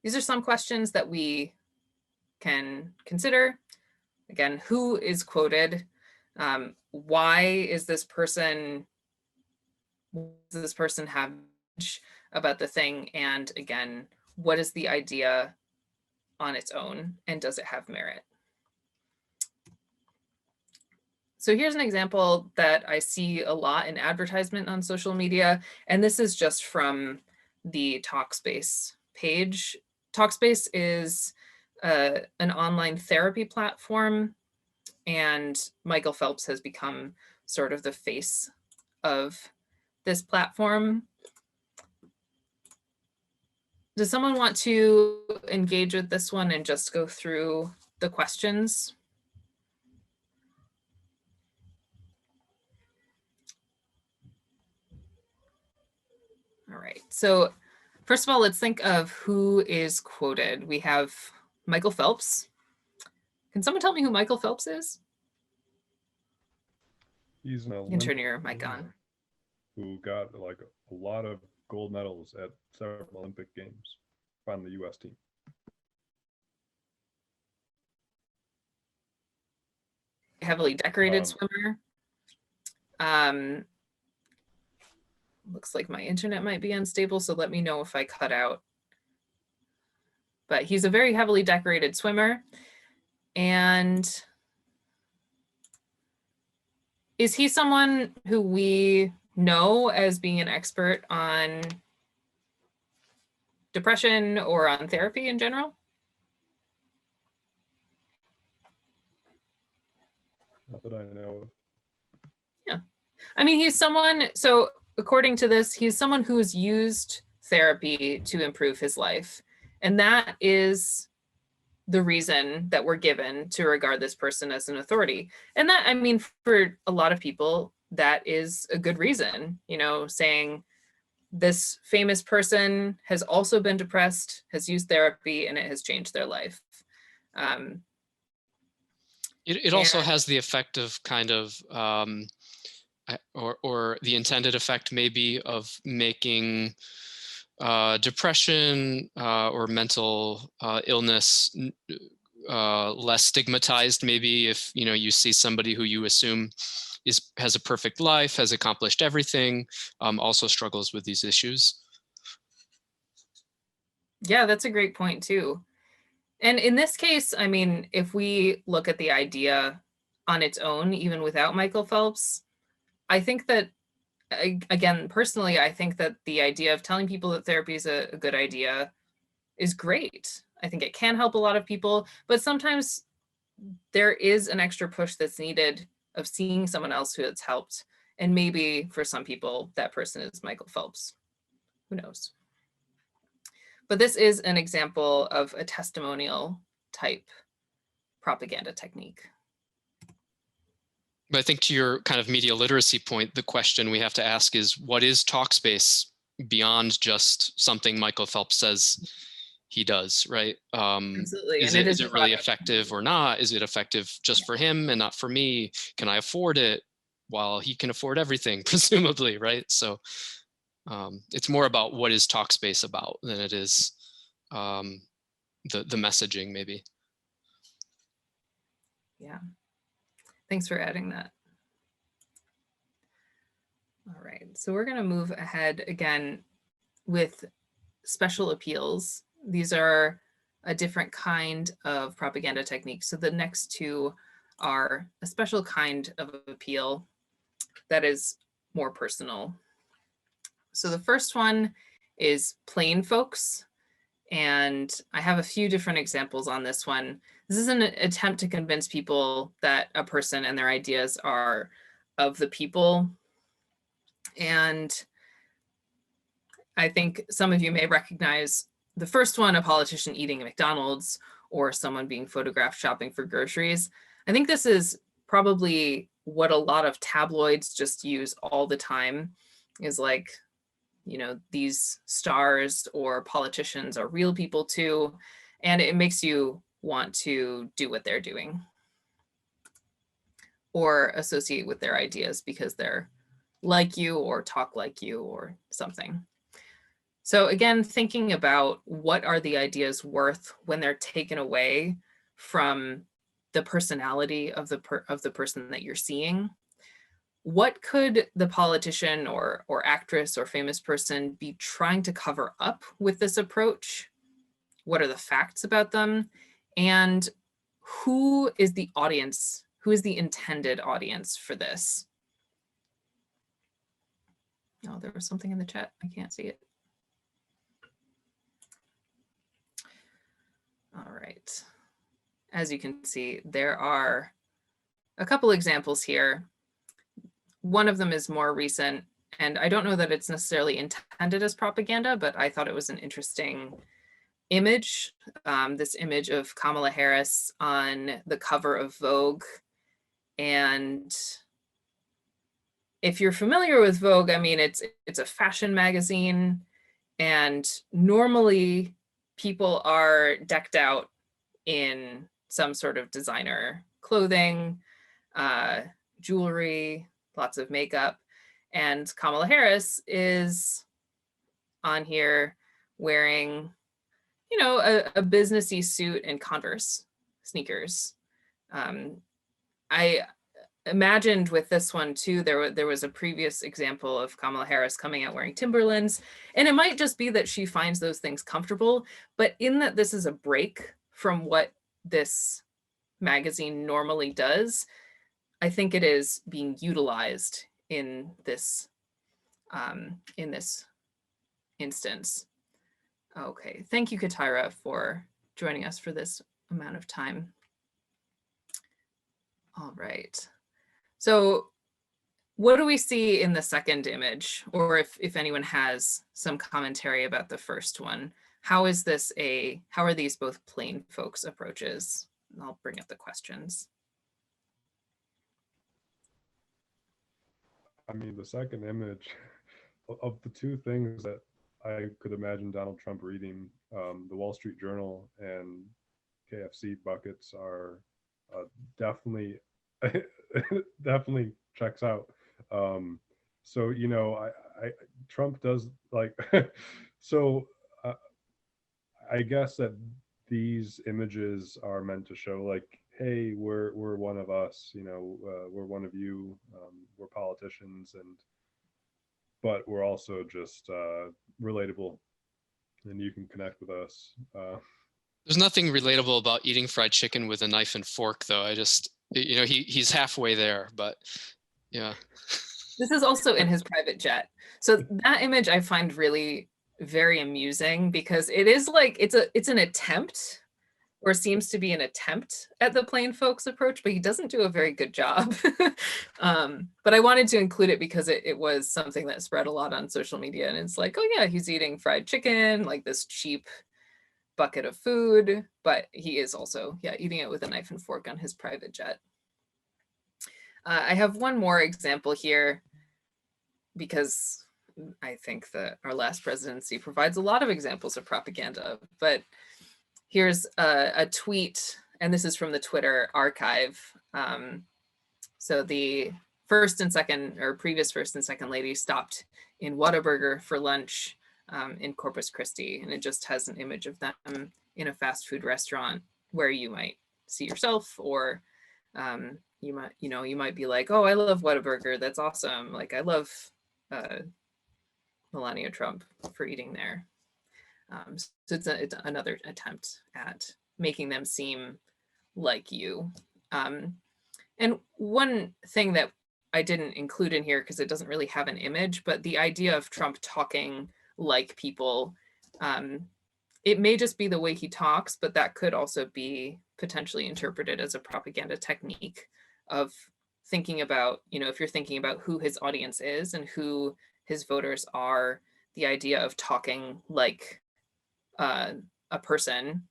These are some questions that we can consider. Again, who is quoted? Why is this person, does this person have about the thing? And again, what is the idea on its own and does it have merit? So here's an example that I see a lot in advertisement on social media, and this is just from the Talkspace page. Talkspace is an online therapy platform, and Michael Phelps has become sort of the face of this platform. Does someone want to engage with this one and just go through the questions? All right, so first of all, let's think of who is quoted. We have Michael Phelps. Can someone tell me who Michael Phelps is? He's an You can turn your mic on. who got like a lot of gold medals at several Olympic Games on the U.S. team. Heavily decorated swimmer. Looks like my internet might be unstable, so let me know if I cut out. But he's a very heavily decorated swimmer. And is he someone who we know as being an expert on depression or on therapy in general? Not that I know of. Yeah. I mean, he's someone, so according to this, he's someone who's used therapy to improve his life. And that is the reason that we're given to regard this person as an authority. And that, I mean, for a lot of people, that is a good reason, you know, saying this famous person has also been depressed, has used therapy, and it has changed their life. It also has the effect of kind of, or the intended effect maybe of making depression or mental illness less stigmatized. Maybe if you see somebody who you assume has a perfect life, has accomplished everything, also struggles with these issues. Yeah, that's a great point too. And in this case, I mean, if we look at the idea on its own, even without Michael Phelps, I think that, again, personally, I think that the idea of telling people that therapy is a good idea is great. I think it can help a lot of people, but sometimes there is an extra push that's needed of seeing someone else who has helped. And maybe for some people, that person is Michael Phelps. Who knows? But this is an example of a testimonial type propaganda technique. But I think to your kind of media literacy point, the question we have to ask is, what is Talkspace beyond just something Michael Phelps says he does, right? Absolutely. Is And it really effective or not? Is it effective just for him and not for me? Can I afford it? While he can afford everything, presumably, right? So it's more about what is Talkspace about than it is the messaging, maybe. Yeah. Thanks for adding that. All right, so we're going to move ahead again with special appeals. These are a different kind of propaganda technique. So the next two are a special kind of appeal that is more personal. So the first one is plain folks. And I have a few different examples on this one. This is an attempt to convince people that a person and their ideas are of the people. And I think some of you may recognize the first one, a politician eating at McDonald's or someone being photographed shopping for groceries. I think this is probably what a lot of tabloids just use all the time, is like, you know, these stars or politicians are real people too, and it makes you want to do what they're doing or associate with their ideas because they're like you or talk like you or something. So again, thinking about what are the ideas worth when they're taken away from the personality of the person that you're seeing. What could the politician or actress or famous person be trying to cover up with this approach? What are the facts about them? And who is the audience? Who is the intended audience for this? Oh, there was something in the chat. I can't see it. All right. As you can see, there are a couple examples here. One of them is more recent, and I don't know that it's necessarily intended as propaganda, but I thought it was an interesting image. This image of Kamala Harris on the cover of Vogue. And if you're familiar with Vogue, I mean, it's a fashion magazine, and normally people are decked out in some sort of designer clothing, jewelry, lots of makeup. And Kamala Harris is on here wearing, you know, a businessy suit and Converse sneakers. I imagined with this one too, there was a previous example of Kamala Harris coming out wearing Timberlands, and it might just be that she finds those things comfortable, but in that this is a break from what this magazine normally does, I think it is being utilized in this instance. Okay, thank you, Katira, for joining us for this amount of time. All right. So what do we see in the second image? Or if anyone has some commentary about the first one, how are these both plain folks approaches? I'll bring up the questions. I mean, the second image of the two things that I could imagine Donald Trump reading, the Wall Street Journal and KFC buckets are definitely definitely checks out. So, you know, Trump does like, so I guess that these images are meant to show like, hey, we're one of us, you know, we're one of you, we're politicians, but we're also just relatable and you can connect with us. There's nothing relatable about eating fried chicken with a knife and fork, though. I just, you know, he's halfway there, but yeah. This is also in his private jet. So that image I find really very amusing because it is like it's an attempt, or seems to be an attempt at the plain folks approach, but he doesn't do a very good job. But I wanted to include it because it was something that spread a lot on social media, and it's like, oh yeah, he's eating fried chicken, like this cheap bucket of food, but he is also, yeah, eating it with a knife and fork on his private jet. I have one more example here because I think that our last presidency provides a lot of examples of propaganda, but here's a tweet, and this is from the Twitter archive. So the first and second, or previous first and second lady, stopped in Whataburger for lunch in Corpus Christi, and it just has an image of them in a fast food restaurant where you might see yourself, or you might be like, oh, I love Whataburger, that's awesome. Like, I love Melania Trump for eating there. So it's another attempt at making them seem like you. And one thing that I didn't include in here because it doesn't really have an image, but the idea of Trump talking like people, it may just be the way he talks, but that could also be potentially interpreted as a propaganda technique of thinking about, if you're thinking about who his audience is and who his voters are, the idea of talking like a person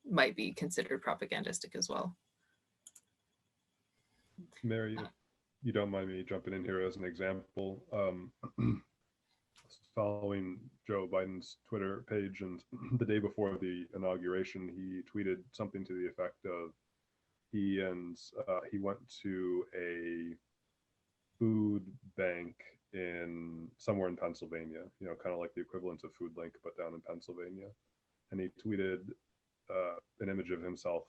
might be considered propagandistic as well. Mary, if you don't mind me jumping in here as an example, following Joe Biden's Twitter page, and the day before the inauguration, he tweeted something to the effect of he went to a food bank somewhere in Pennsylvania, kind of like the equivalent of FoodLink, but down in Pennsylvania. And he tweeted an image of himself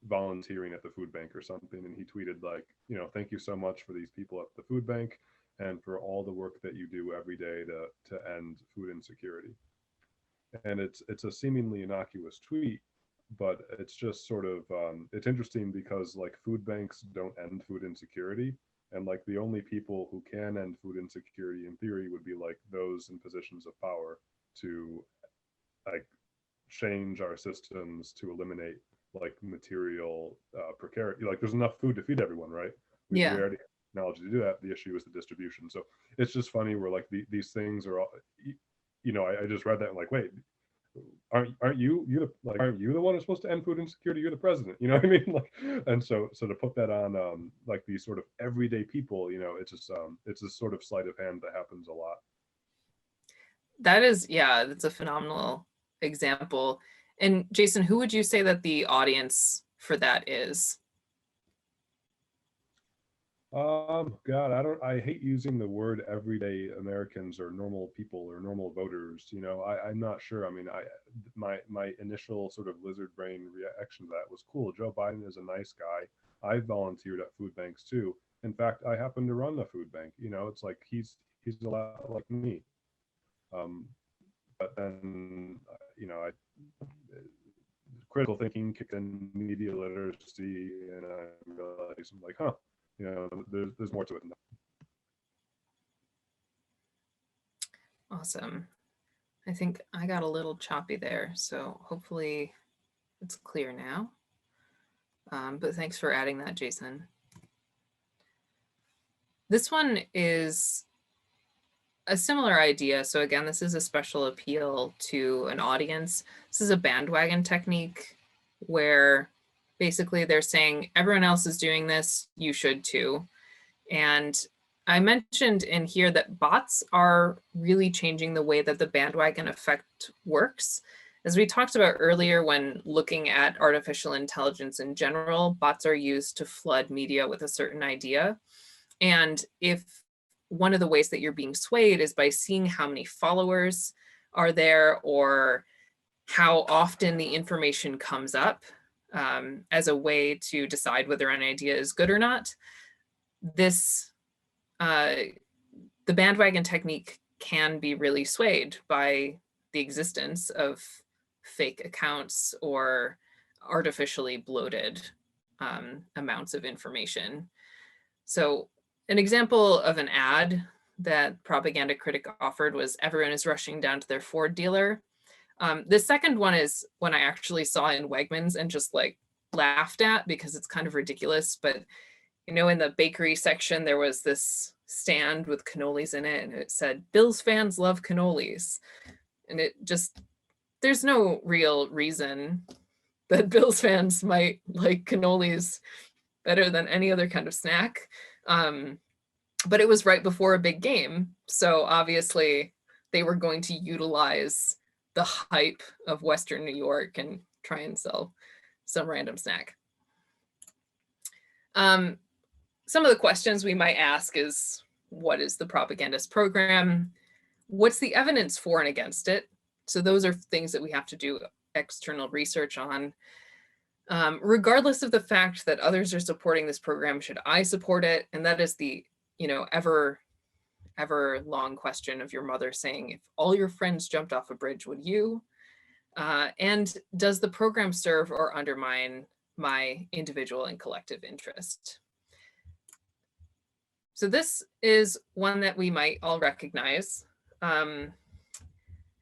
volunteering at the food bank or something. And he tweeted like, thank you so much for these people at the food bank and for all the work that you do every day to end food insecurity. And it's a seemingly innocuous tweet, but it's just sort of, it's interesting because like food banks don't end food insecurity. And like the only people who can end food insecurity in theory would be like those in positions of power to like change our systems to eliminate like material precarity. Like there's enough food to feed everyone, right? We already have technology to do that. The issue is the distribution. So it's just funny where like these things are all, I just read that and like, wait, aren't you the one who's supposed to end food insecurity? You're the president, you know what I mean? Like, and so to put that on like these sort of everyday people, it's just it's a sort of sleight of hand that happens a lot. That is, yeah, that's a phenomenal example. And Jason, who would you say that the audience for that is? God, I hate using the word everyday Americans or normal people or normal voters. I'm not sure. I mean, my initial sort of lizard brain reaction to that was cool. Joe Biden is a nice guy. I volunteered at food banks too. In fact, I happen to run the food bank. It's like he's a lot like me. But then, critical thinking kicked in, media literacy, and I realized I'm like, huh. There's more to it than that. Awesome. I think I got a little choppy there, so hopefully it's clear now. But thanks for adding that, Jason. This one is a similar idea. So again, this is a special appeal to an audience. This is a bandwagon technique where basically they're saying everyone else is doing this, you should too. And I mentioned in here that bots are really changing the way that the bandwagon effect works. As we talked about earlier, when looking at artificial intelligence in general, bots are used to flood media with a certain idea. And if one of the ways that you're being swayed is by seeing how many followers are there or how often the information comes up as a way to decide whether an idea is good or not, the bandwagon technique can be really swayed by the existence of fake accounts or artificially bloated amounts of information. So an example of an ad that Propaganda Critic offered was everyone is rushing down to their Ford dealer. The second one is one I actually saw in Wegmans and just like laughed at because it's kind of ridiculous. But, you know, in the bakery section, there was this stand with cannolis in it and it said, Bills fans love cannolis. And it just, there's no real reason that Bills fans might like cannolis better than any other kind of snack. But it was right before a big game. So obviously they were going to utilize the hype of Western New York and try and sell some random snack. Some of the questions we might ask is, what is the propagandist program? What's the evidence for and against it? So those are things that we have to do external research on. Regardless of the fact that others are supporting this program, should I support it? And that is the, you know, ever long question of your mother saying, if all your friends jumped off a bridge, would you? And does the program serve or undermine my individual and collective interest? So this is one that we might all recognize. I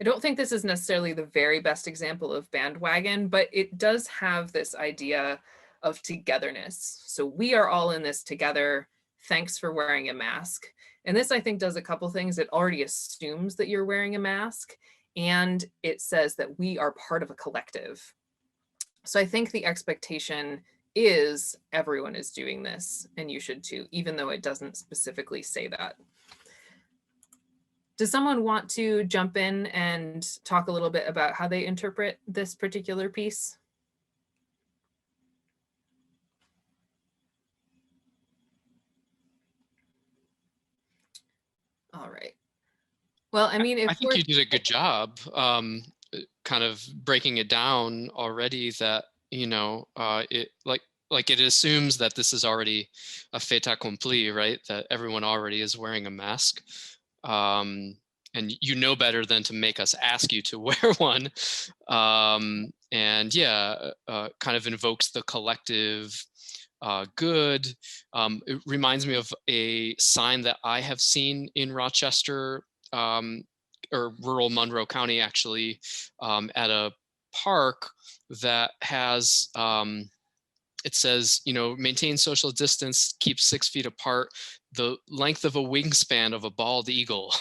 don't think this is necessarily the very best example of bandwagon, but it does have this idea of togetherness. So we are all in this together. Thanks for wearing a mask. And this, I think, does a couple things. It already assumes that you're wearing a mask, and it says that we are part of a collective. So I think the expectation is everyone is doing this, and you should too, even though it doesn't specifically say that. Does someone want to jump in and talk a little bit about how they interpret this particular piece? All right. Well, I mean, I think you did a good job kind of breaking it down already, that, you know, it like it assumes that this is already a fait accompli, right? That everyone already is wearing a mask. And you know better than to make us ask you to wear one. And yeah, kind of invokes the collective good. It reminds me of a sign that I have seen in Rochester, or rural Monroe County, actually, at a park that has, it says, you know, maintain social distance, keep 6 feet apart, the length of a wingspan of a bald eagle,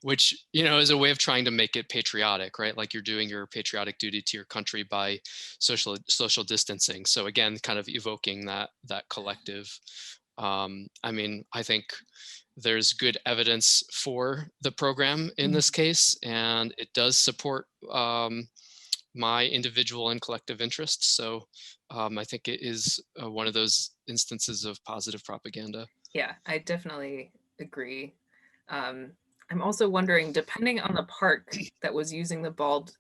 which, you know, is a way of trying to make it patriotic, right? Like you're doing your patriotic duty to your country by social distancing. So again, kind of evoking that collective. I mean, I think there's good evidence for the program in this case, and it does support my individual and collective interests. So I think it is one of those instances of positive propaganda. Yeah, I definitely agree. I'm also wondering, depending on the park that was using the bald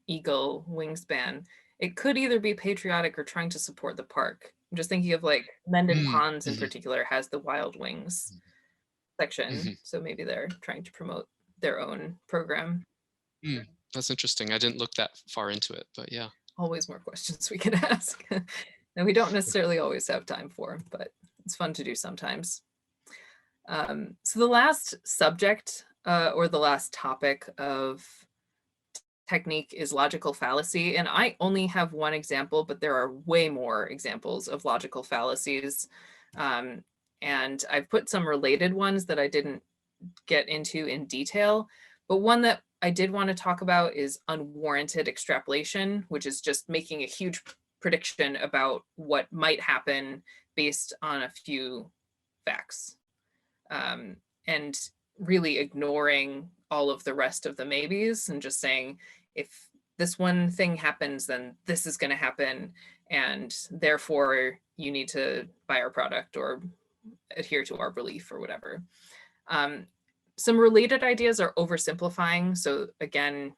eagle wingspan, it could either be patriotic or trying to support the park. I'm just thinking of like Mendon Ponds in particular has the wild wings section. So maybe they're trying to promote their own program. That's interesting. I didn't look that far into it, but yeah. Always more questions we could ask. And we don't necessarily always have time for, but it's fun to do sometimes. So the last subject or the last topic of technique is logical fallacy. And I only have one example, but there are way more examples of logical fallacies. And I've put some related ones that I didn't get into in detail. But one that I did want to talk about is unwarranted extrapolation, which is just making a huge prediction about what might happen based on a few facts. And really ignoring all of the rest of the maybes and just saying, if this one thing happens, then this is going to happen. And therefore you need to buy our product or adhere to our belief or whatever. Some related ideas are oversimplifying. So again,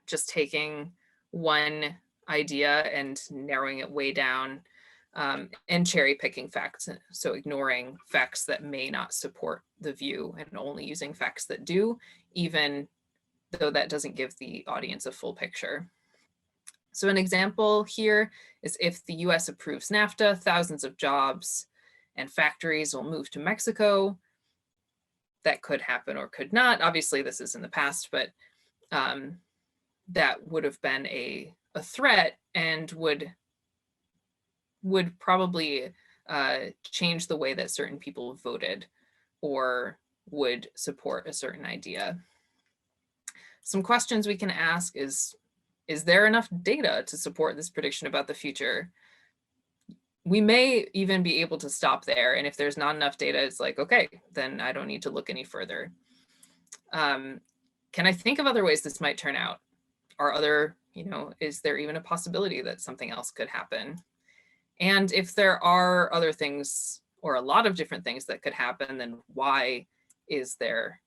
just taking one idea and narrowing it way down, and cherry picking facts. So ignoring facts that may not support the view and only using facts that do, even though that doesn't give the audience a full picture. So an example here is if the US approves NAFTA, thousands of jobs and factories will move to Mexico. That could happen or could not. Obviously, this is in the past, but that would have been a threat and would probably change the way that certain people voted or would support a certain idea. Some questions we can ask is there enough data to support this prediction about the future? We may even be able to stop there. And if there's not enough data, it's like, okay, then I don't need to look any further. Can I think of other ways this might turn out? Is there even a possibility that something else could happen? And if there are other things or a lot of different things that could happen, then why is there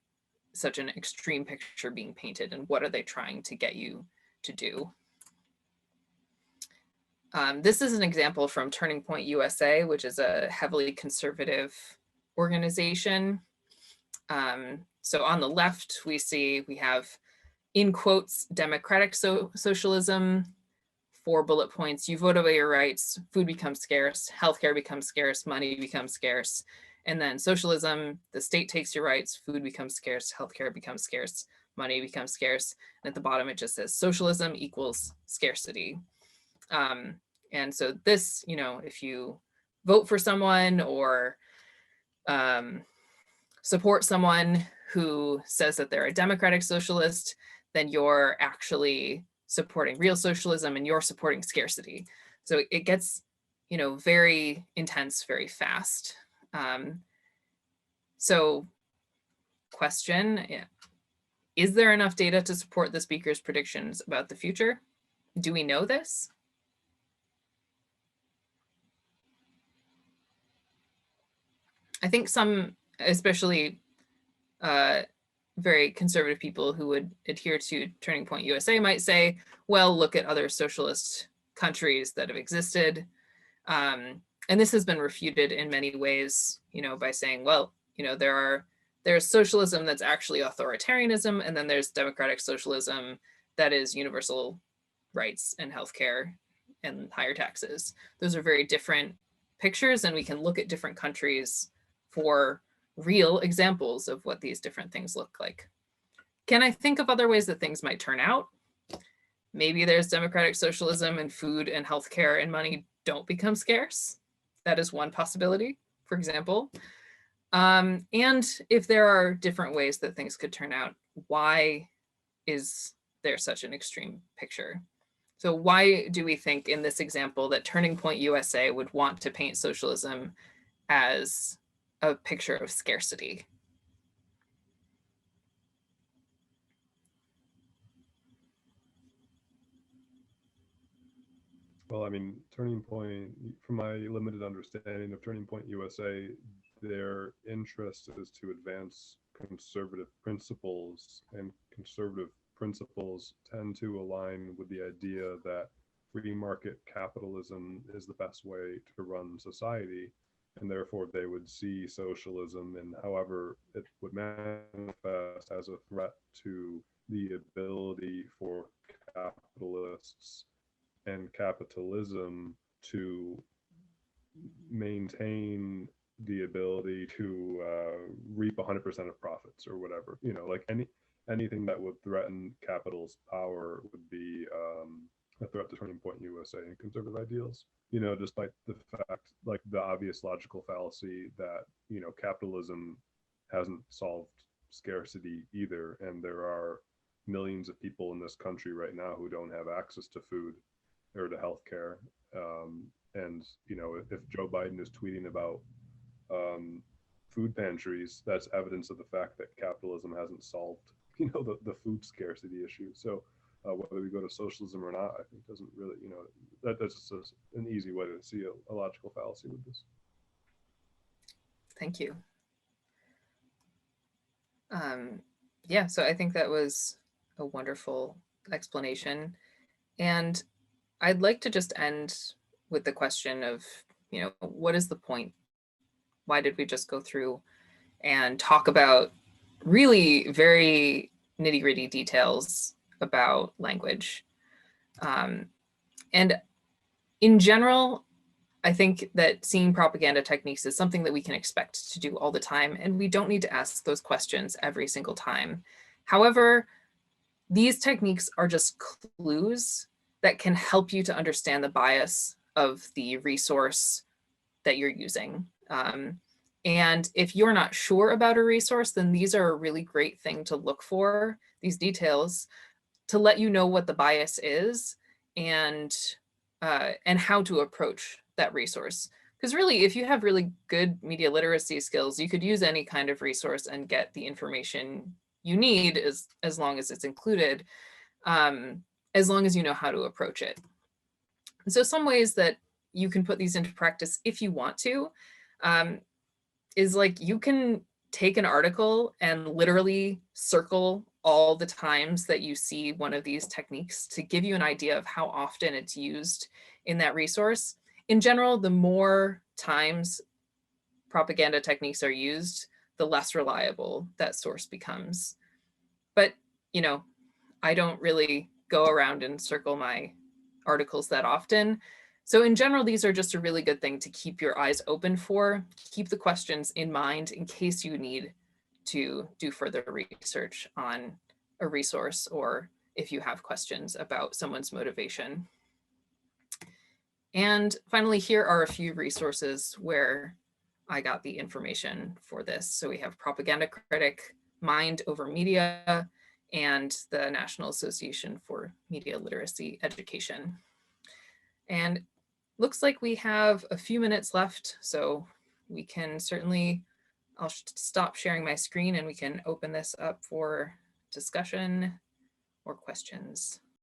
such an extreme picture being painted, and what are they trying to get you to do? This is an example from Turning Point USA, which is a heavily conservative organization. So on the left, we have, in quotes, democratic socialism, 4 bullet points. You vote away your rights, food becomes scarce, healthcare becomes scarce, money becomes scarce. And then socialism, the state takes your rights, food becomes scarce, healthcare becomes scarce, money becomes scarce. And at the bottom, it just says socialism equals scarcity. And so this, if you vote for someone or support someone who says that they're a democratic socialist, then you're actually supporting real socialism and you're supporting scarcity. So it gets, very intense very fast. So question, is there enough data to support the speaker's predictions about the future? Do we know this? I think some, especially very conservative people who would adhere to Turning Point USA might say, well, look at other socialist countries that have existed. And this has been refuted in many ways, by saying, well, there's socialism that's actually authoritarianism, and then there's democratic socialism that is universal rights and healthcare and higher taxes. Those are very different pictures, and we can look at different countries for real examples of what these different things look like. Can I think of other ways that things might turn out? Maybe there's democratic socialism and food and healthcare and money don't become scarce. That is one possibility, for example. And if there are different ways that things could turn out, why is there such an extreme picture? So why do we think in this example that Turning Point USA would want to paint socialism as a picture of scarcity? Well, I mean, Turning Point, from my limited understanding of Turning Point USA, their interest is to advance conservative principles, and conservative principles tend to align with the idea that free market capitalism is the best way to run society, and therefore they would see socialism, and however it would manifest, as a threat to the ability for capitalists and capitalism to maintain the ability to reap 100% of profits or whatever. Like anything that would threaten capital's power would be a threat to Turning Point USA and conservative ideals. Despite the fact, like the obvious logical fallacy that capitalism hasn't solved scarcity either, and there are millions of people in this country right now who don't have access to food or to healthcare. And if Joe Biden is tweeting about food pantries, that's evidence of the fact that capitalism hasn't solved the food scarcity issue. So whether we go to socialism or not, I think doesn't really, that's just an easy way to see a logical fallacy with this. Thank you. Yeah, so I think that was a wonderful explanation. And I'd like to just end with the question of, what is the point? Why did we just go through and talk about really very nitty-gritty details about language? And in general, I think that seeing propaganda techniques is something that we can expect to do all the time, and we don't need to ask those questions every single time. However, these techniques are just clues that can help you to understand the bias of the resource that you're using. And if you're not sure about a resource, then these are a really great thing to look for, these details, to let you know what the bias is and how to approach that resource. Because really, if you have really good media literacy skills, you could use any kind of resource and get the information you need as long as it's included, as long as you know how to approach it. And so some ways that you can put these into practice if you want to is like you can take an article and literally circle all the times that you see one of these techniques to give you an idea of how often it's used in that resource. In general, the more times propaganda techniques are used, the less reliable that source becomes. But, you know, I don't really go around and circle my articles that often. So in general, these are just a really good thing to keep your eyes open for, keep the questions in mind in case you need to do further research on a resource or if you have questions about someone's motivation. And finally, here are a few resources where I got the information for this. So we have Propaganda Critic, Mind Over Media, and the National Association for Media Literacy Education. And looks like we have a few minutes left, so we can certainly, I'll stop sharing my screen and we can open this up for discussion or questions.